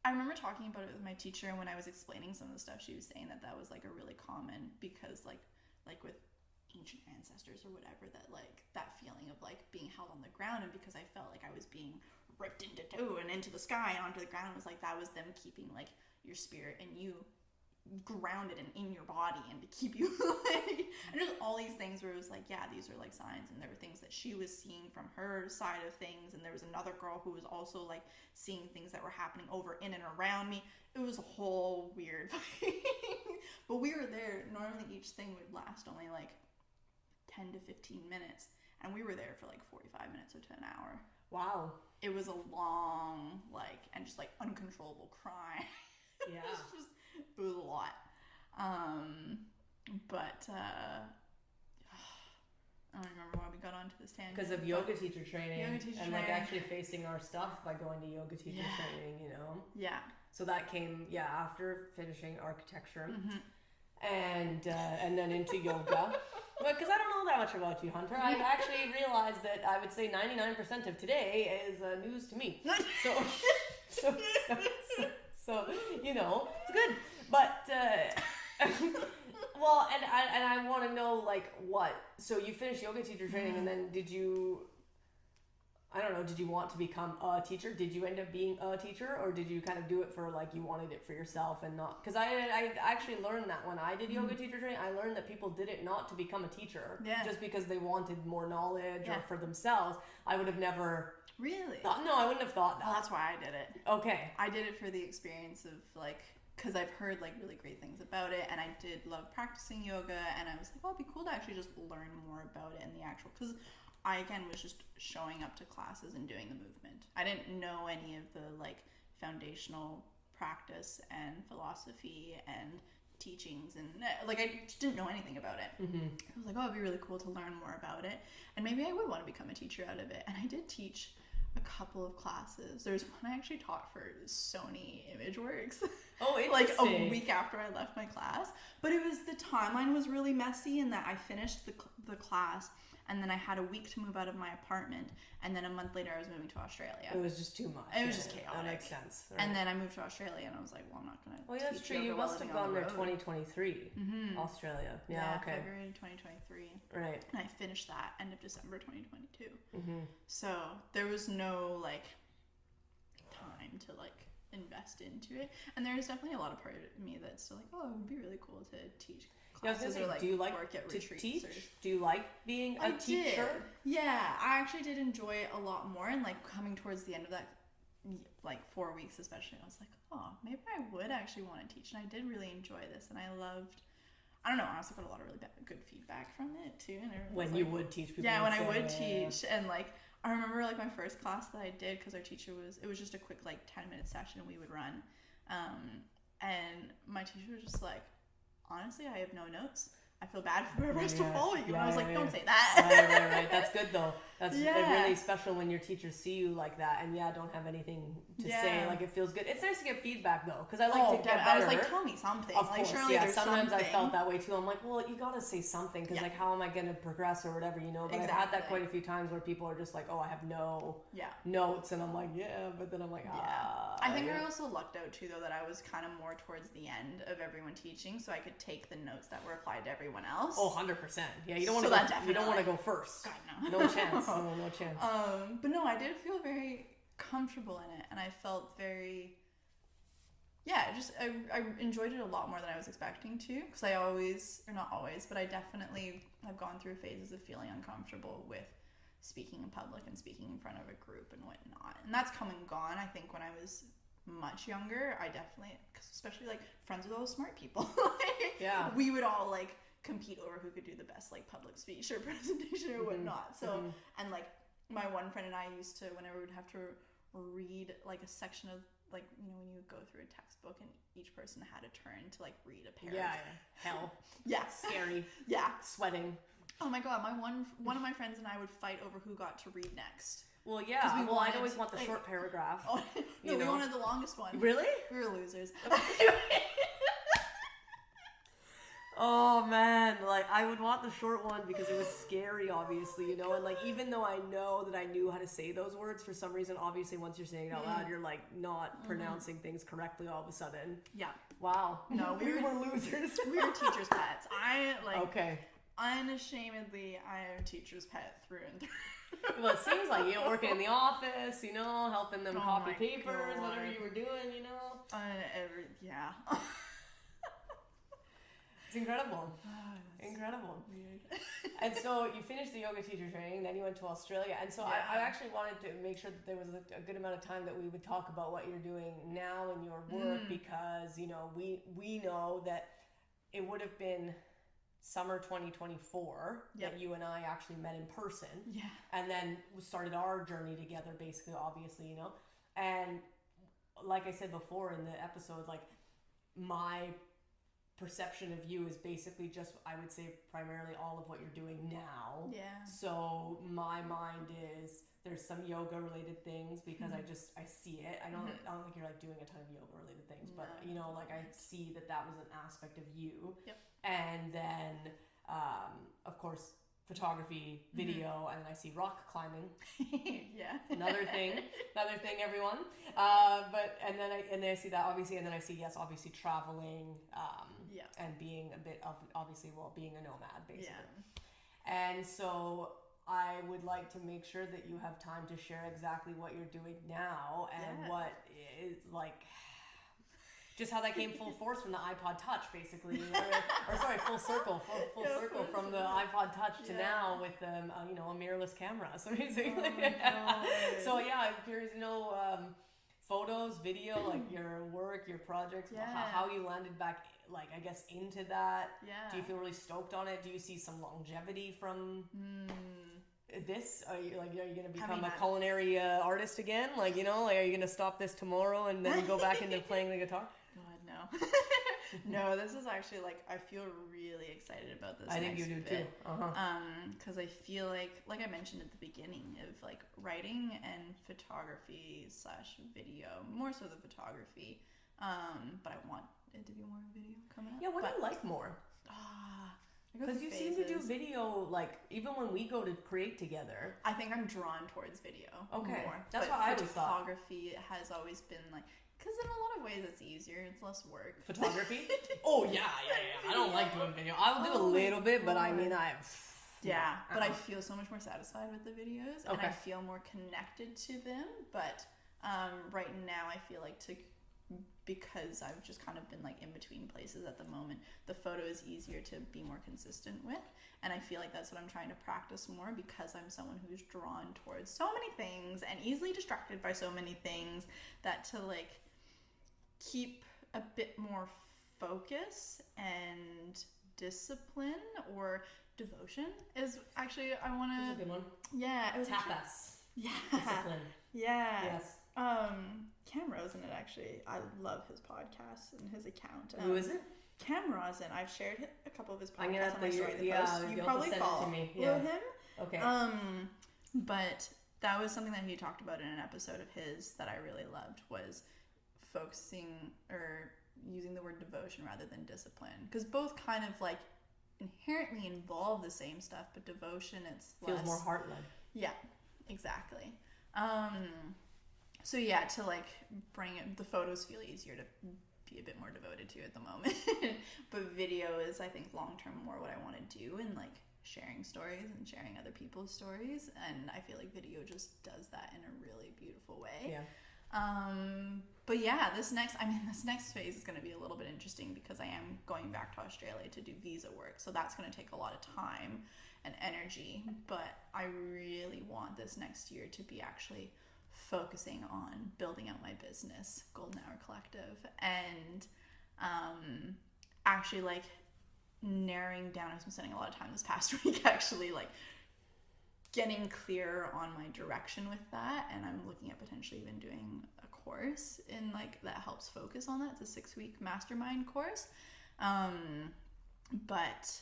I remember talking about it with my teacher, and when I was explaining some of the stuff, she was saying that was like a really common, because like with ancient ancestors or whatever, that like that feeling of like being held on the ground, and because I felt like I was being ripped into two and into the sky and onto the ground, was like that was them keeping like your spirit and you grounded and in your body, and to keep you like, and just all these things where it was like, yeah, these are like signs, and there were things that she was seeing from her side of things, and there was another girl who was also like seeing things that were happening over in and around me. It was a whole weird thing. But we were there, normally each thing would last only like 10 to 15 minutes, and we were there for like 45 minutes or to an hour. Wow. It was a long and just like uncontrollable cry. Yeah. It was a lot. But I don't remember why we got onto this tangent. Because of yoga teacher training. And like actually facing our stuff by going to yoga teacher training, Yeah. So that came, after finishing architecture. And then into yoga. Because I don't know that much about you, Hunter. I've actually realized that I would say 99% of today is news to me. So it's good. But well, and I want to know like what. So you finished yoga teacher training, and then did you? I don't know, did you want to become a teacher? Did you end up being a teacher, or did you kind of do it for like you wanted it for yourself and not? Because I actually learned that when I did yoga teacher training, I learned that people did it not to become a teacher, just because they wanted more knowledge or for themselves. I would have never Really? no, I wouldn't have thought that. Oh, that's why I did it. Okay. I did it for the experience of like, because I've heard like really great things about it, and I did love practicing yoga, and I was like, oh, it'd be cool to actually just learn more about it in the actual, because I, again, was just showing up to classes and doing the movement. I didn't know any of the, like, foundational practice and philosophy and teachings, and, like, I just didn't know anything about it. Mm-hmm. I was like, oh, it'd be really cool to learn more about it, and maybe I would want to become a teacher out of it. And I did teach a couple of classes. There's one I actually taught for Sony ImageWorks. Oh, interesting. Like a week after I left my class. But it was, the timeline was really messy in that I finished the class, and then I had a week to move out of my apartment, and then a month later I was moving to Australia. It was just too much. It was just chaotic. That makes sense. Right. And then I moved to Australia, and I was like, well, I'm not going to Well, yeah, that's true. You must have gone there 2023, Australia. Yeah, okay. February 2023. Right. And I finished that end of December 2022. Mm-hmm. So there was no, like, time to, like, invest into it. And there's definitely a lot of part of me that's still like, oh, it would be really cool to teach classes, or like, do you like work at to retreats. Teach? Or... Do you like being a teacher? Yeah, I actually did enjoy it a lot more, and like coming towards the end of that, like 4 weeks especially, I was like, oh, maybe I would actually want to teach, and I did really enjoy this, and I don't know, I also got a lot of really good feedback from it too. And when you would teach people. Yeah, when I would teach, and like I remember like my first class that I did, because our teacher it was just a quick like 10-minute session we would run, and my teacher was just like, honestly, I have no notes. I feel bad for whoever has to follow you. And I was like, don't say that. Right. That's good though. That's really special when your teachers see you like that, and don't have anything to say. Like, it feels good. It's nice to get feedback though, because I like to get better. I was like, tell me something. Of like, course, surely there's sometimes something. I felt that way too. I'm like, well, you gotta say something, because like, how am I gonna progress or whatever, you know? But I've had that quite a few times where people are just like, oh, I have no notes, and I'm like, but then I'm like, I think I also lucked out too, though, that I was kind of more towards the end of everyone teaching, so I could take the notes that were applied to everyone else. Oh, 100%. Yeah, you don't want to go. You don't want to go first. God, no. No chance. No chance. But no, I did feel very comfortable in it, and I felt very. Yeah, I enjoyed it a lot more than I was expecting to, because I always, or not always, but I definitely have gone through phases of feeling uncomfortable with speaking in public and speaking in front of a group and whatnot, and that's come and gone. I think when I was much younger, I definitely, cause especially like friends with all those smart people, like, we would all like compete over who could do the best like public speech or presentation or whatnot. So and like my one friend and I used to, whenever we'd have to read like a section of, like, you know, when you would go through a textbook and each person had a turn to like read a paragraph. Hell. Scary. Sweating. Oh my god, my one of my friends and I would fight over who got to read next. Well, I'd always want the short paragraph. Oh, no, we wanted the longest one. Really? We were losers. Oh man, like, I would want the short one because it was scary, obviously, you know, and like, even though I know that I knew how to say those words, for some reason, obviously, once you're saying it out loud, you're like not pronouncing things correctly all of a sudden. Yeah. Wow. No, we were losers. We were teachers' pets. Okay. Unashamedly, I am teacher's pet through and through. Well, it seems like you're working in the office, you know, helping them copy papers, whatever you were doing, you know. Yeah. It's incredible. Incredible. Weird. And so you finished the yoga teacher training, then you went to Australia. And so I actually wanted to make sure that there was a good amount of time that we would talk about what you're doing now in your work, because, you know, we know that it would have been summer 2024 that you and I actually met in person. Yeah. And then we started our journey together, basically, obviously, you know. And like I said before in the episode, like, my perception of you is basically just, I would say, primarily all of what you're doing now. Yeah. So my mind is, there's some yoga related things, because I see it. I don't think you're like doing a ton of yoga related things, but you know, like, I see that was an aspect of you. Yep. And then of course photography, video, and then I see rock climbing. Another thing, everyone. But and then I see that, obviously, and then I see obviously traveling, and being a bit of, obviously, being a nomad, basically. Yeah. And so I would like to make sure that you have time to share exactly what you're doing now and what is like, just how that came full force from the iPod Touch, basically, or sorry, full circle from the iPod Touch to now with you know, a mirrorless camera. So basically, so yeah, I'm curious to know photos, video, like your work, your projects, how you landed back, like I guess into that. Yeah. Do you feel really stoked on it? Do you see some longevity from this? Are you going to become a culinary artist again? Like, you know, like, are you going to stop this tomorrow and then go back into playing the guitar? God, no. No, this is actually like, I feel really excited about this. I think you do too. Because I feel like I mentioned at the beginning of like writing and photography / video, more so the photography. But I want it to be more video coming up. Yeah, what do you like more? Because you seem to do video, like, even when we go to create together. I think I'm drawn towards video more. That's what I always thought. Photography has always been like, because in a lot of ways it's easier, it's less work. Photography? Oh, yeah. I don't like doing video. I'll do a little bit, but I mean, but I feel so much more satisfied with the videos, and I feel more connected to them. But right now, I feel like because I've just kind of been like in between places at the moment, the photo is easier to be more consistent with, and I feel like that's what I'm trying to practice more, because I'm someone who's drawn towards so many things and easily distracted by so many things, that to like keep a bit more focus and discipline or devotion is actually, I want to... That's a good one. Yeah. It was Tapas. Yeah. Discipline. Yeah. Yes. Cam Rosen, actually, I love his podcast and his account. Who is it? Cam Rosen. I've shared a couple of his I'm gonna podcasts on my story. You probably follow it to me. him. Okay. But that was something that he talked about in an episode of his that I really loved, was focusing or using the word devotion rather than discipline, because both kind of like inherently involve the same stuff, but devotion, it's feels less, more heart-led. Yeah, exactly. So yeah, to like bring it, the photos feel easier to be a bit more devoted to at the moment. But video is, I think, long-term more what I want to do, and like sharing stories and sharing other people's stories. And I feel like video just does that in a really beautiful way. Yeah. But yeah, this next phase is going to be a little bit interesting, because I am going back to Australia to do visa work. So that's going to take a lot of time and energy. But I really want this next year to be actually focusing on building out my business, Golden Hour Collective, and actually like narrowing down. I've been spending a lot of time this past week actually like getting clear on my direction with that, and I'm looking at potentially even doing a course in like that helps focus on that. It's a 6-week mastermind course. But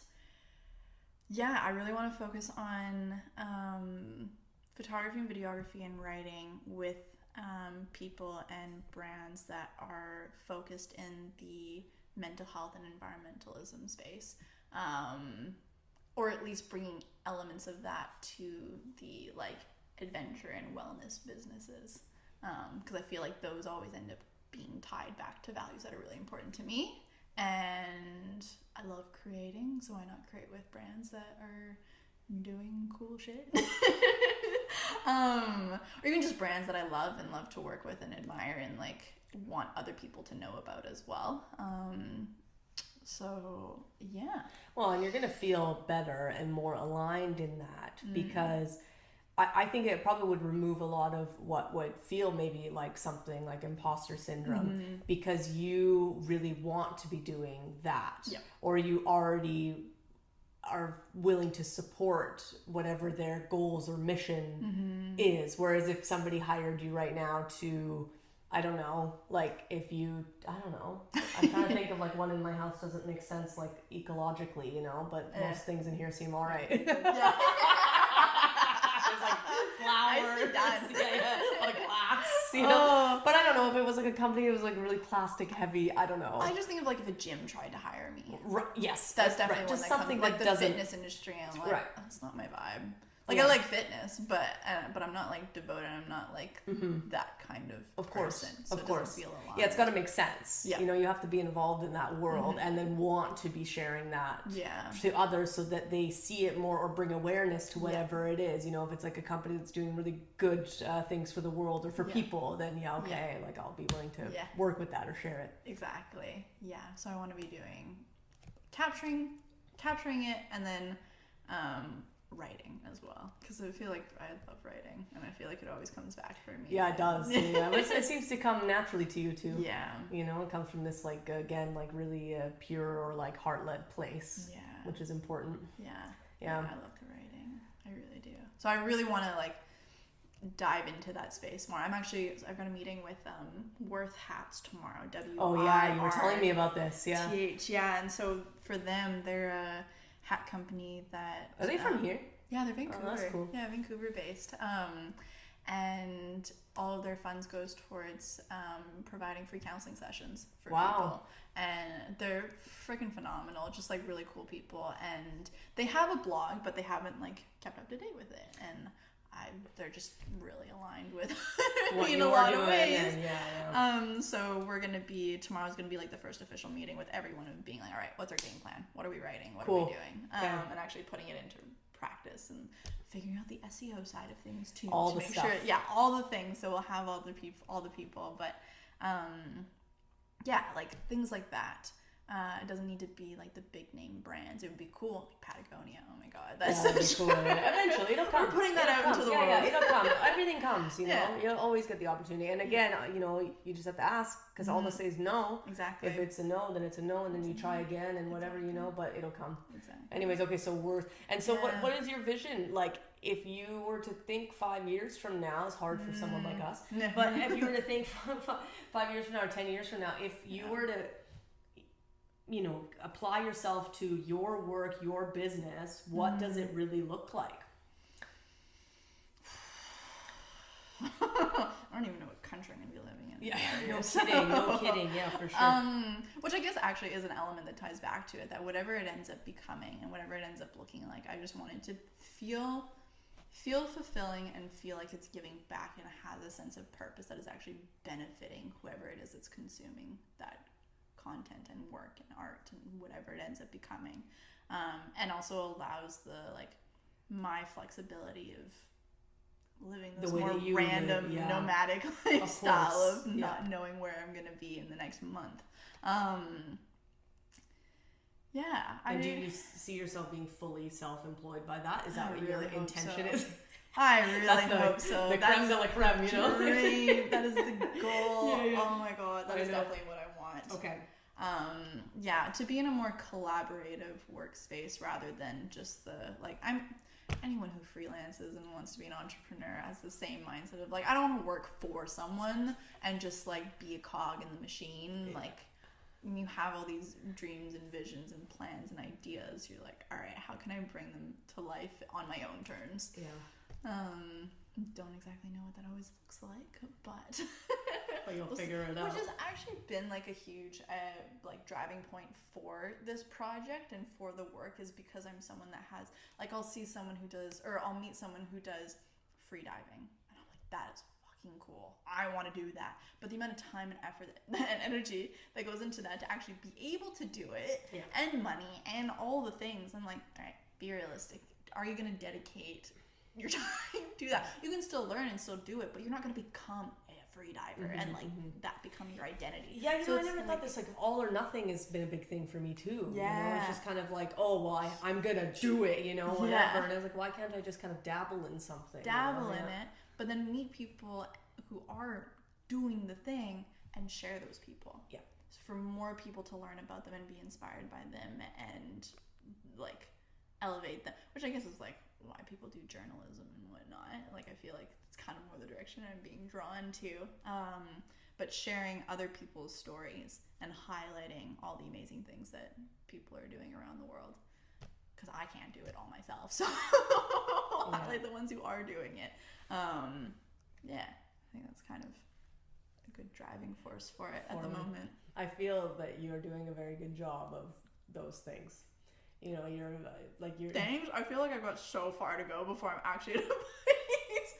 yeah, I really want to focus on photography and videography and writing with people and brands that are focused in the mental health and environmentalism space, or at least bringing elements of that to the like adventure and wellness businesses, because I feel like those always end up being tied back to values that are really important to me, and I love creating, so why not create with brands that are doing cool shit? Or even just brands that I love and love to work with and admire and like want other people to know about as well. So yeah. Well, and you're going to feel better and more aligned in that, because I think it probably would remove a lot of what would feel maybe like something like imposter syndrome, because you really want to be doing that, or you already are willing to support whatever their goals or mission is. Whereas if somebody hired you right now to, I don't know, like if you, I don't know, I'm trying to think of like one in my house doesn't make sense like ecologically, you know, but most things in here seem all right. Yeah. There's like flowers, done. like glass, you know. But I don't know if it was like a company that was like really plastic heavy. I don't know. I just think of like if a gym tried to hire me. Right, yes, that's definitely right. Just something comes, that like the doesn't, fitness industry. I'm like, that's not my vibe. Like I like fitness, but I'm not like devoted. I'm not like that kind of person. So of course, it doesn't feel aligned. Yeah, it's got to make sense. Yeah. You know, you have to be involved in that world and then want to be sharing that to others so that they see it more or bring awareness to whatever it is. You know, if it's like a company that's doing really good things for the world or for people, then like I'll be willing to work with that or share it. Exactly. Yeah. So I want to be doing capturing it, and then writing as well, because I feel like I love writing, and I feel like it always comes back for me. Yeah, it does. Yeah, it seems to come naturally to you too. Yeah. You know, it comes from this like again like really pure or like heart-led place. Yeah. Which is important. Yeah. Yeah. I love the writing. I really do. So I really want to like dive into that space more. I've got a meeting with Worth Hats tomorrow. Oh yeah, you were telling me about this. Yeah. Yeah, and so for them, they're a hat company that are they from here? Yeah, they're Vancouver. Oh, that's cool. Yeah, Vancouver based. And all of their funds goes towards providing free counseling sessions for people. And they're freaking phenomenal, just like really cool people. And they have a blog, but they haven't like kept up to date with it. And they're just really aligned with me in a lot of ways. So tomorrow's gonna be like the first official meeting with everyone and being like, all right, what's our game plan? What are we writing? What are we doing? And actually putting it into practice and figuring out the SEO side of things too. All the stuff. All the things. So we'll have all the people, but like things like that. It doesn't need to be like the big name brands. It would be cool. Like Patagonia. Oh my god, that's that'd be cool. Eventually, it'll come. We're putting that out into the world. Yeah, it'll come. Everything comes. You know, you'll always get the opportunity. And again, you know, you just have to ask, because all they'll say is no. Exactly. If it's a no, then it's a no, and then you try again and whatever, you know. But it'll come. Exactly. Anyways, okay. So Worth. And so, what is your vision? Like, if you were to think 5 years from now, it's hard for someone like us. But if you were to think 5 years from now or 10 years from now, if you were to, you know, apply yourself to your work, your business, what does it really look like? I don't even know what country I'm going to be living in. Yeah, no kidding. Yeah, for sure. Which I guess actually is an element that ties back to it, that whatever it ends up becoming and whatever it ends up looking like, I just want it to feel fulfilling and feel like it's giving back and has a sense of purpose that is actually benefiting whoever it is that's consuming that content and work and art and whatever it ends up becoming, and also allows my flexibility of living this more random nomadic lifestyle of not knowing where I'm gonna be in the next month. And do you see yourself being fully self-employed by that? Is that what your intention is? I really hope so. The creme de la creme, you know? That is the goal. Oh my god, that is definitely what I want. Okay. To be in a more collaborative workspace rather than just anyone who freelances and wants to be an entrepreneur has the same mindset of I don't want to work for someone and just be a cog in the machine. You have all these dreams and visions and plans and ideas. You're like, all right, how can I bring them to life on my own terms? Don't exactly know what that always looks like, but you'll figure it out. Which has actually been a huge driving point for this project and for the work, is because I'm someone that has I'll see someone who does, or I'll meet someone who does free diving, and I'm like, that is fucking cool. I want to do that. But the amount of time and effort and energy that goes into that to actually be able to do it, and money and all the things, I'm like, all right, be realistic. Are you going to dedicate your time to do that? You can still learn and still do it, but you're not going to become a free diver and that become your identity. Yeah, I never thought this all or nothing has been a big thing for me too. Yeah. You know, it's just kind of I'm going to do it, you know, whatever. Yeah. And I was like, why can't I just kind of dabble in something? Dabble in it, but then meet people who are doing the thing and share those people. Yeah. For more people to learn about them and be inspired by them and elevate them, which I guess is why people do journalism and whatnot. I feel like it's kind of more the direction I'm being drawn to. But sharing other people's stories and highlighting all the amazing things that people are doing around the world. Because I can't do it all myself, so highlight the ones who are doing it. I think that's kind of a good driving force for it at the moment. I feel that you're doing a very good job of those things. You know, you're Thanks. I feel like I've got so far to go before I'm actually at a place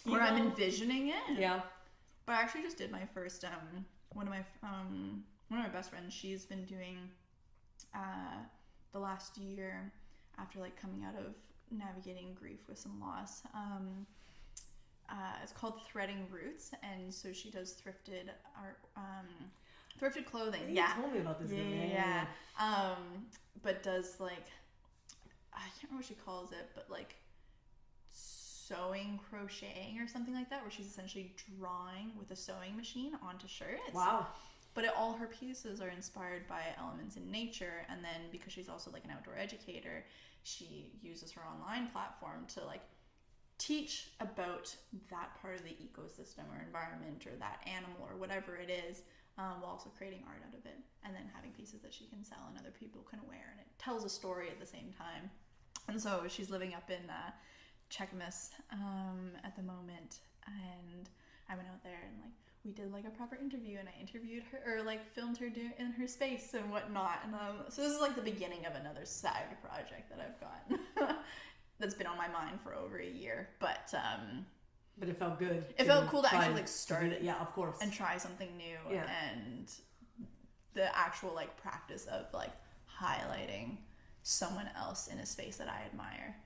where I'm envisioning it. Yeah. But I actually just did my first one of my best friends, she's been doing the last year after like coming out of navigating grief with some loss. It's called Threading Roots, and so she does thrifted art, thrifted clothing. You told me about this. Yeah. But does like, I can't remember what she calls it, but like sewing, crocheting, or something like that, where she's essentially drawing with a sewing machine onto shirts. Wow. But all her pieces are inspired by elements in nature, and then because she's also like an outdoor educator, she uses her online platform to like teach about that part of the ecosystem or environment or that animal or whatever it is, while also creating art out of it, and then having pieces that she can sell and other people can wear, and it tells a story at the same time. And so she's living up in Checkmas at the moment, and I went out there and like we did like a proper interview, and I interviewed her or like filmed her in her space and whatnot. And so this is like the beginning of another side project that I've got that's been on my mind for over a year. But it felt good. It felt cool to actually like start it, yeah, of course, and try something new. Yeah. And the actual like practice of like highlighting someone else in a space that I admire.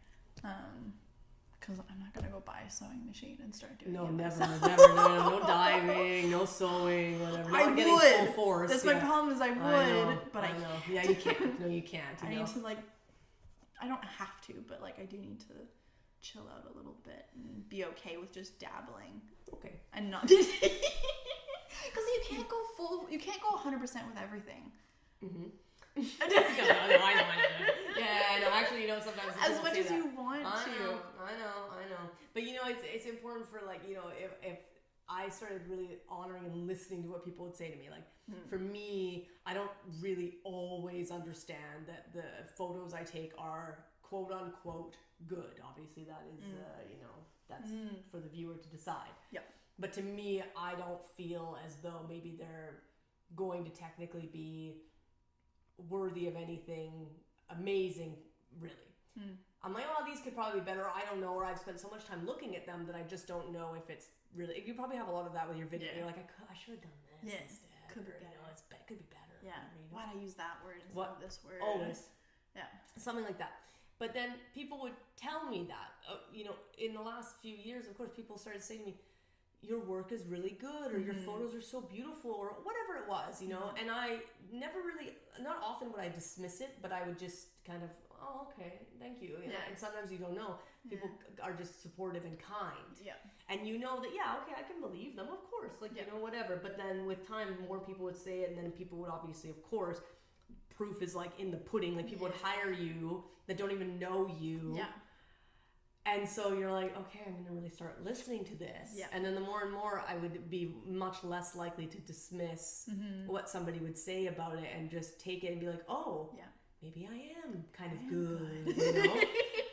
Because I'm not gonna go buy a sewing machine and start doing it. Never, myself. never, no diving, no sewing, whatever. I Not getting would. full force. That's my problem. Is I would, but I know. Yeah, you can't. No, you can't. I need to like. I don't have to, but like I do need to chill out a little bit and be okay with just dabbling. Okay. And not because you can't go full. You can't go 100% with everything. Mm-hmm. I know. Yeah, no, actually, sometimes as much as you want to. I know. But it's important for like, if I started really honoring and listening to what people would say to me, like for me, I don't really always understand that the photos I take are quote unquote good. Obviously, that is that's for the viewer to decide. Yeah. But to me, I don't feel as though maybe they're going to technically be worthy of anything amazing, really. I'm like, oh, these could probably be better. I don't know, or I've spent so much time looking at them that I just don't know if it's really. You probably have a lot of that with your video. Yeah. You're like, I should have done this instead. Could be better. It could be better. Yeah. Why'd I use that word instead of this word? Always. Yeah. Something like that. But then people would tell me that, in the last few years, of course, people started saying to me, your work is really good, or your photos are so beautiful, or whatever it was, and I never really, not often would I dismiss it, but I would just kind of, oh, okay, thank you. And sometimes you don't know. People are just supportive and kind. Yeah. And that, okay, I can believe them, of course, whatever. But then with time, more people would say it, and then people would obviously, of course, proof is like in the pudding. Like people would hire you that don't even know you. Yeah. And so you're like, okay, I'm going to really start listening to this. Yeah. And then the more and more I would be much less likely to dismiss what somebody would say about it and just take it and be like, oh, maybe I am kind of good.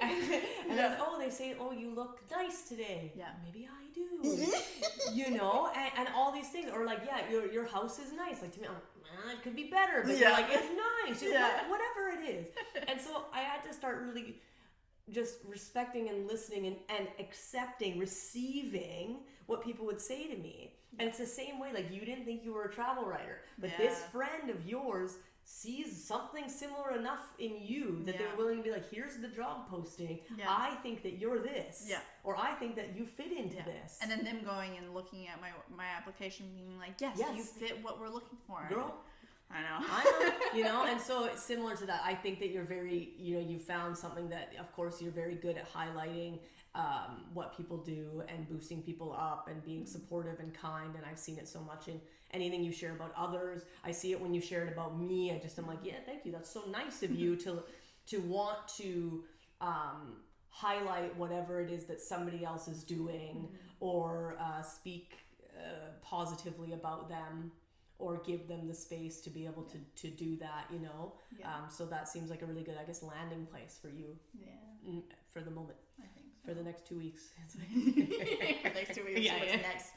And then, they say, oh, you look nice today. Yeah. Maybe I do. And all these things. Or like, your house is nice. Like to me, I'm like, it could be better. But you're like, it's nice. Whatever it is. And so I had to start really just respecting and listening and accepting, receiving what people would say to me. And it's the same way, like you didn't think you were a travel writer, but this friend of yours sees something similar enough in you that they're willing to be like, here's the job posting. I think that you're this. Or I think that you fit into this. And then them going and looking at my application being like, yes, you fit what we're looking for. Girl. I know, and so it's similar to that. I think that you're very, you found something that, of course, you're very good at highlighting what people do and boosting people up and being supportive and kind. And I've seen it so much in anything you share about others. I see it when you share it about me. I'm like, yeah, thank you. That's so nice of you to want to highlight whatever it is that somebody else is doing or speak positively about them. Or give them the space to be able to do that, So that seems like a really good, I guess, landing place for you. Yeah. For the moment. I think so. For the next 2 weeks. For the next 2 weeks. What's next?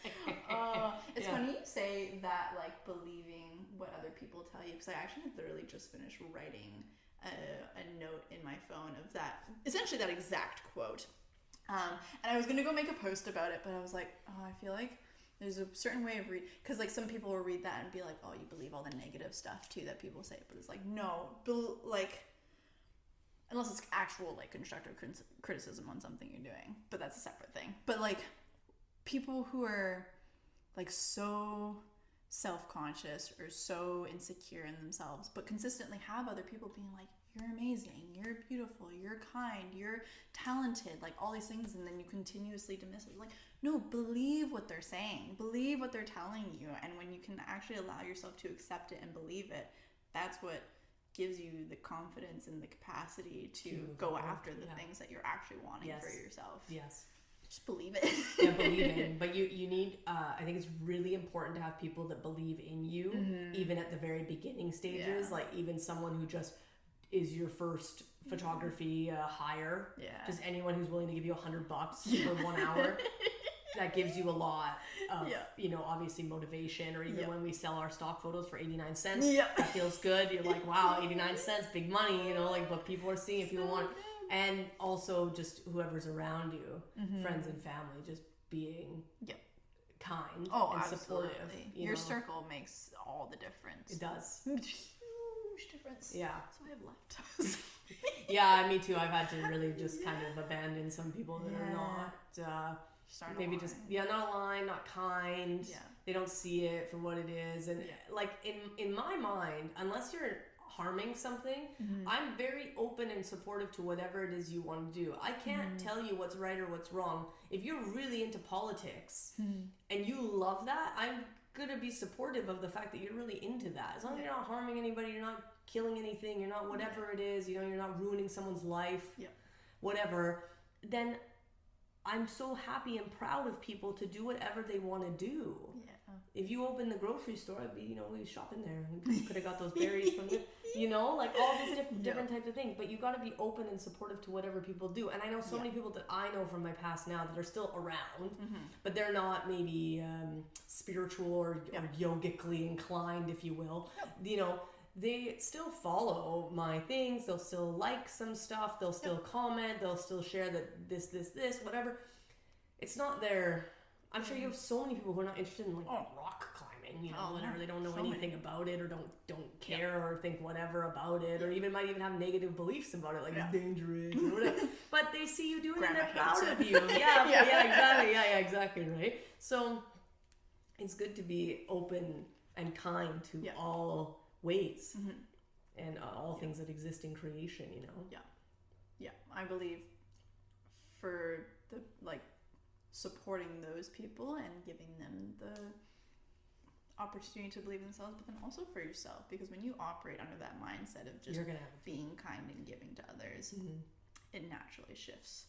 It's funny you say that, like, believing what other people tell you, because I actually literally just finished writing a note in my phone of that, essentially that exact quote. And I was going to go make a post about it, but I was like, I feel like There's a certain way of because like some people will read that and be like, oh, you believe all the negative stuff too that people say, but it's like, no, like, unless it's actual like constructive criticism on something you're doing, but that's a separate thing. But like people who are like so self-conscious or so insecure in themselves, but consistently have other people being like, you're amazing, you're beautiful, you're kind, you're talented, like all these things, and then you continuously dismiss it. Like, no, believe what they're saying, believe what they're telling you, and when you can actually allow yourself to accept it and believe it, that's what gives you the confidence and the capacity to go after the things that you're actually wanting for yourself. Yes. Just believe it. Yeah, believe it. But you need, I think it's really important to have people that believe in you, even at the very beginning stages, like even someone who just is your first photography hire. Yeah. Just anyone who's willing to give you $100 for 1 hour. That gives you a lot of, you know, obviously motivation, or even when we sell our stock photos for 89 cents, that feels good. You're like, wow, 89 cents, big money, you know, like, but people are seeing, people want, and also just whoever's around you, friends and family, just being kind and supportive. Your circle makes all the difference. It does. Huge difference. Yeah. So I have left. Yeah, me too. I've had to really just kind of abandon some people that are not, maybe just not aligned, not kind. They don't see it for what it is, and like in my mind, unless you're harming something, I'm very open and supportive to whatever it is you want to do. I can't tell you what's right or what's wrong. If you're really into politics and you love that, I'm gonna be supportive of the fact that you're really into that. As long as you're not harming anybody, you're not killing anything, you're not whatever it is, you know, you're not ruining someone's life, whatever, then I'm so happy and proud of people to do whatever they want to do. If you open the grocery store, I'd be, you know, we shop in there. We could have got those berries from there, you know, like all these different types of things. But you got to be open and supportive to whatever people do. And I know so many people that I know from my past now that are still around, but they're not maybe spiritual or yogically inclined, if you will. You know, they still follow my things. They'll still like some stuff. They'll still comment. They'll still share that this, whatever. It's not their... I'm sure you have so many people who are not interested in like rock climbing, you know, whatever. They don't know anything about it, or don't care or think whatever about it, or even might even have negative beliefs about it, like it's dangerous or whatever. But they see you doing it and they're proud of you. Exactly, right? So it's good to be open and kind to all ways and all things that exist in creation, you know? Yeah. I believe for the, like, supporting those people and giving them the opportunity to believe in themselves, but then also for yourself, because when you operate under that mindset of just being kind and giving to others, it naturally shifts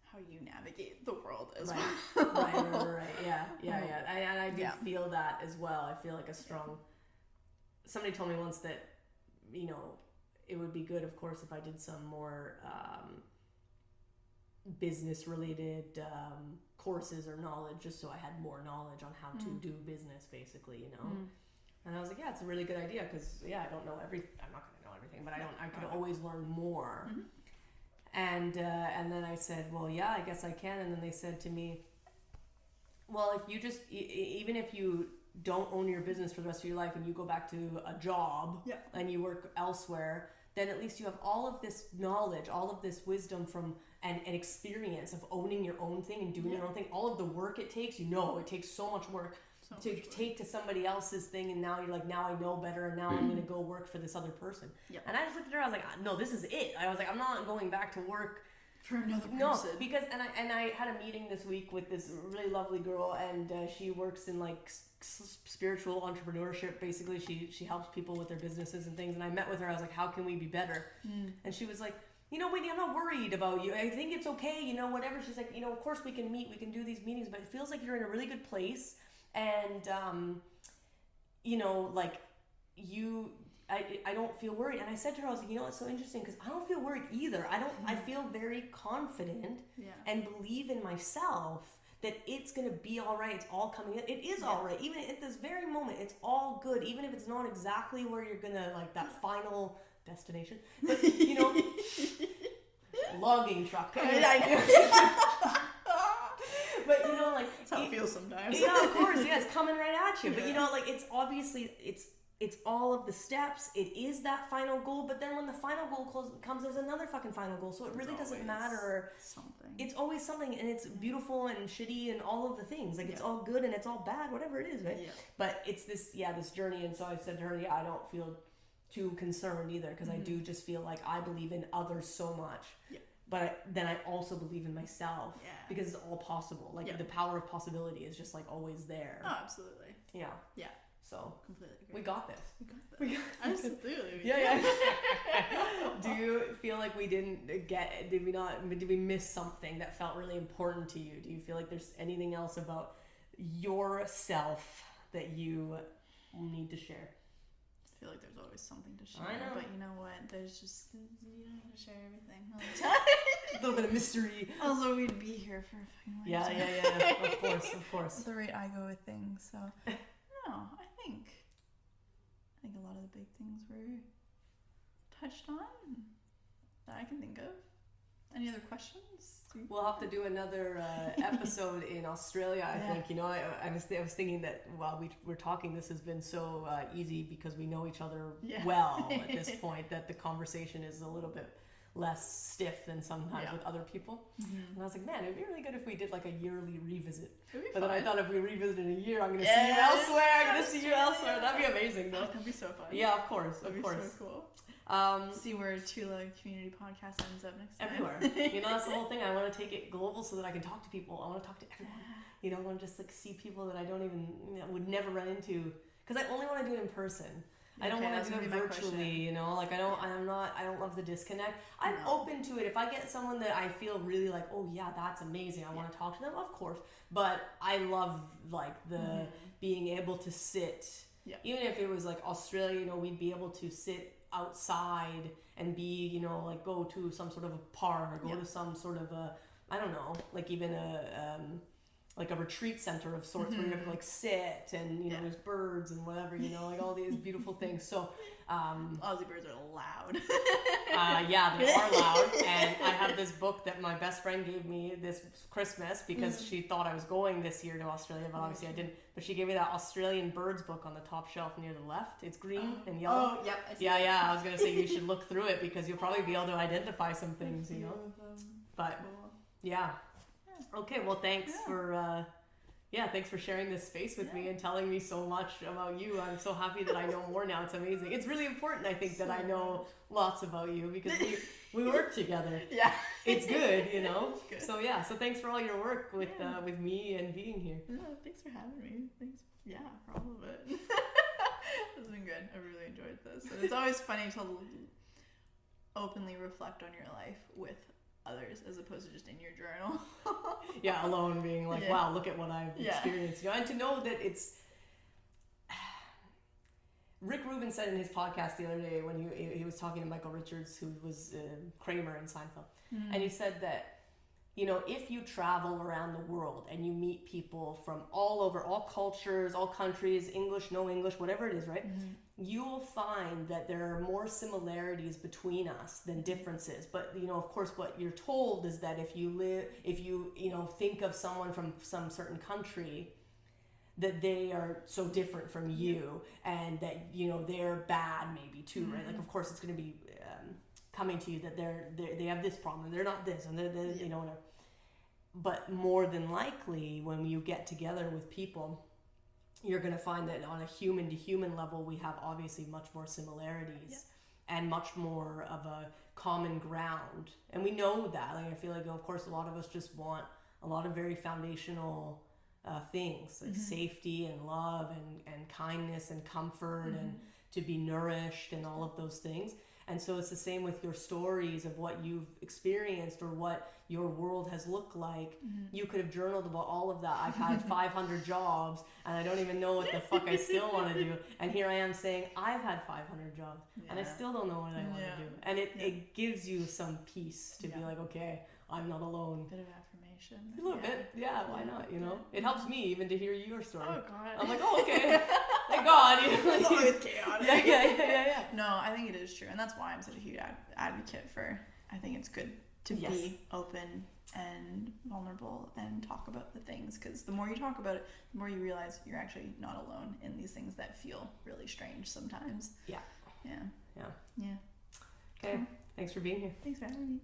how you navigate the world as well. Right. Yeah. And I do feel that as well. I feel like a strong... Somebody told me once that, you know, it would be good, of course, if I did some more business-related courses or knowledge, just so I had more knowledge on how to do business, basically, you know. And I was like, yeah, it's a really good idea, because I don't know everything. I'm not going to know everything, but I could always learn more. And then I said, well, yeah, I guess I can. And then they said to me, well, if you just even if you don't own your business for the rest of your life and you go back to a job and you work elsewhere, then at least you have all of this knowledge, all of this wisdom from and experience of owning your own thing and doing your own thing. All of the work it takes, you know, it takes so much work to take to somebody else's thing, and now you're like, now I know better, and now I'm going to go work for this other person. And I just looked at her, I was like, no, this is it. I was like, I'm not going back to work for another person. No, because and I had a meeting this week with this really lovely girl, and she works in like spiritual entrepreneurship. Basically, she helps people with their businesses and things. And I met with her. I was like, how can we be better? And she was like, you know, Whitney, I'm not worried about you. I think it's okay, you know, whatever. She's like, you know, of course we can meet, we can do these meetings, but it feels like you're in a really good place. And, you know, like I don't feel worried. And I said to her, I was like, you know, it's so interesting, because I don't feel worried either. I feel very confident and believe in myself that it's going to be all right. It's all coming in. It is all right. Even at this very moment, it's all good. Even if it's not exactly where you're going to, like, that final destination. But, you know, logging truck. But, you know, like That's how it feels sometimes. Yeah, of course, yeah, it's coming right at you. But you know, like it's obviously it's all of the steps. It is that final goal, but then when the final goal comes, there's another fucking final goal. So it really doesn't matter. Something. It's always something, and it's beautiful and shitty and all of the things. Like it's all good and it's all bad, whatever it is, right? Yeah. But it's this journey. And so I said to her, I don't feel too concerned either, because I do just feel like I believe in others so much. Yeah. But then I also believe in myself, because it's all possible. Like the power of possibility is just like always there. Oh, absolutely. Yeah. Yeah. So completely agree. We got this. Absolutely. Yeah. Do you feel like did we miss something that felt really important to you? Do you feel like there's anything else about yourself that you need to share? I feel like there's always something to share. I know. But you know what? You don't have to share everything all the time. A little bit of mystery. Also, we'd be here for a fucking long time. Yeah. Of course. At the rate I go with things, so no, I think a lot of the big things were touched on that I can think of. Any other questions? We'll have to do another episode in Australia. I think, I was thinking that while we're talking, this has been so easy because we know each other well at this point, that the conversation is a little bit less stiff than sometimes with other people. And I was like, man, it'd be really good if we did like a yearly revisit. But then I thought if we revisit in a year, I'm going to see you elsewhere. I'm going to see you elsewhere. That'd be amazing, though. That'd be so fun. Yeah, of course. That'd be so cool. See where Tulā Community Podcast ends up next time. Everywhere. That's the whole thing. I want to take it global so that I can talk to people. I want to talk to everyone. I want to just like see people that I don't even would never run into, because I only want to do it in person. I don't want to do it virtually. Like I don't love the disconnect. I'm open to it if I get someone that I feel really like, oh yeah, that's amazing, I want to talk to them, of course. But I love like the being able to sit. Yeah. Even if it was like Australia, we'd be able to sit outside and be, like go to some sort of a park or go to some sort of a, I don't know, like even a like a retreat center of sorts where you have to like sit and there's birds and whatever, like all these beautiful things. So Aussie birds are loud. Yeah, they are loud. And I have this book that my best friend gave me this Christmas because she thought I was going this year to Australia, but obviously I didn't. But she gave me that Australian birds book on the top shelf near the left. It's green and yellow. Oh, yep. I see yeah. I was gonna say you should look through it because you'll probably be able to identify some things, But yeah. Okay, well, thanks for sharing this space with me and telling me so much about you. I'm so happy that I know more now. It's amazing. It's really important, I think, that I know lots about you because we work together. Yeah, it's good, It's good. So so thanks for all your work with me and being here. No, thanks for having me. Thanks. Yeah, for all of it. It's been good. I really enjoyed this. And it's always funny to openly reflect on your life with others as opposed to just in your journal. Alone being like, wow, look at what I've experienced. And to know that it's Rick Rubin said in his podcast the other day when he was talking to Michael Richards, who was Kramer in Seinfeld, and he said that if you travel around the world and you meet people from all over, all cultures, all countries, English, no English, whatever it is, right? You will find that there are more similarities between us than differences. But, of course, what you're told is that if you think of someone from some certain country, that they are so different from you and that, they're bad maybe too, right? Like, of course, it's going to be coming to you that they have this problem and they're not this and they're whatever. But more than likely, when you get together with people, you're going to find that on a human to human level, we have obviously much more similarities and much more of a common ground. And we know that. Like, I feel like, of course, a lot of us just want a lot of very foundational things like safety and love and kindness and comfort and to be nourished and all of those things. And so it's the same with your stories of what you've experienced or what your world has looked like. You could have journaled about all of that. I've had 500 jobs and I don't even know what the fuck I still want to do. And here I am saying I've had 500 jobs and I still don't know what I want to do. And it gives you some peace to be like, okay, I'm not alone. Bit of affirmation. A little bit. Yeah, why not? It helps me even to hear your story. Oh, God. I'm like, oh, okay. Thank God. It's always chaotic. Yeah. No, I think it is true. And that's why I'm such a huge advocate for, I think it's good to be open and vulnerable and talk about the things, because the more you talk about it, the more you realize you're actually not alone in these things that feel really strange sometimes. Yeah. Yeah. Yeah. Yeah. Okay. Thanks for being here. Thanks for having me.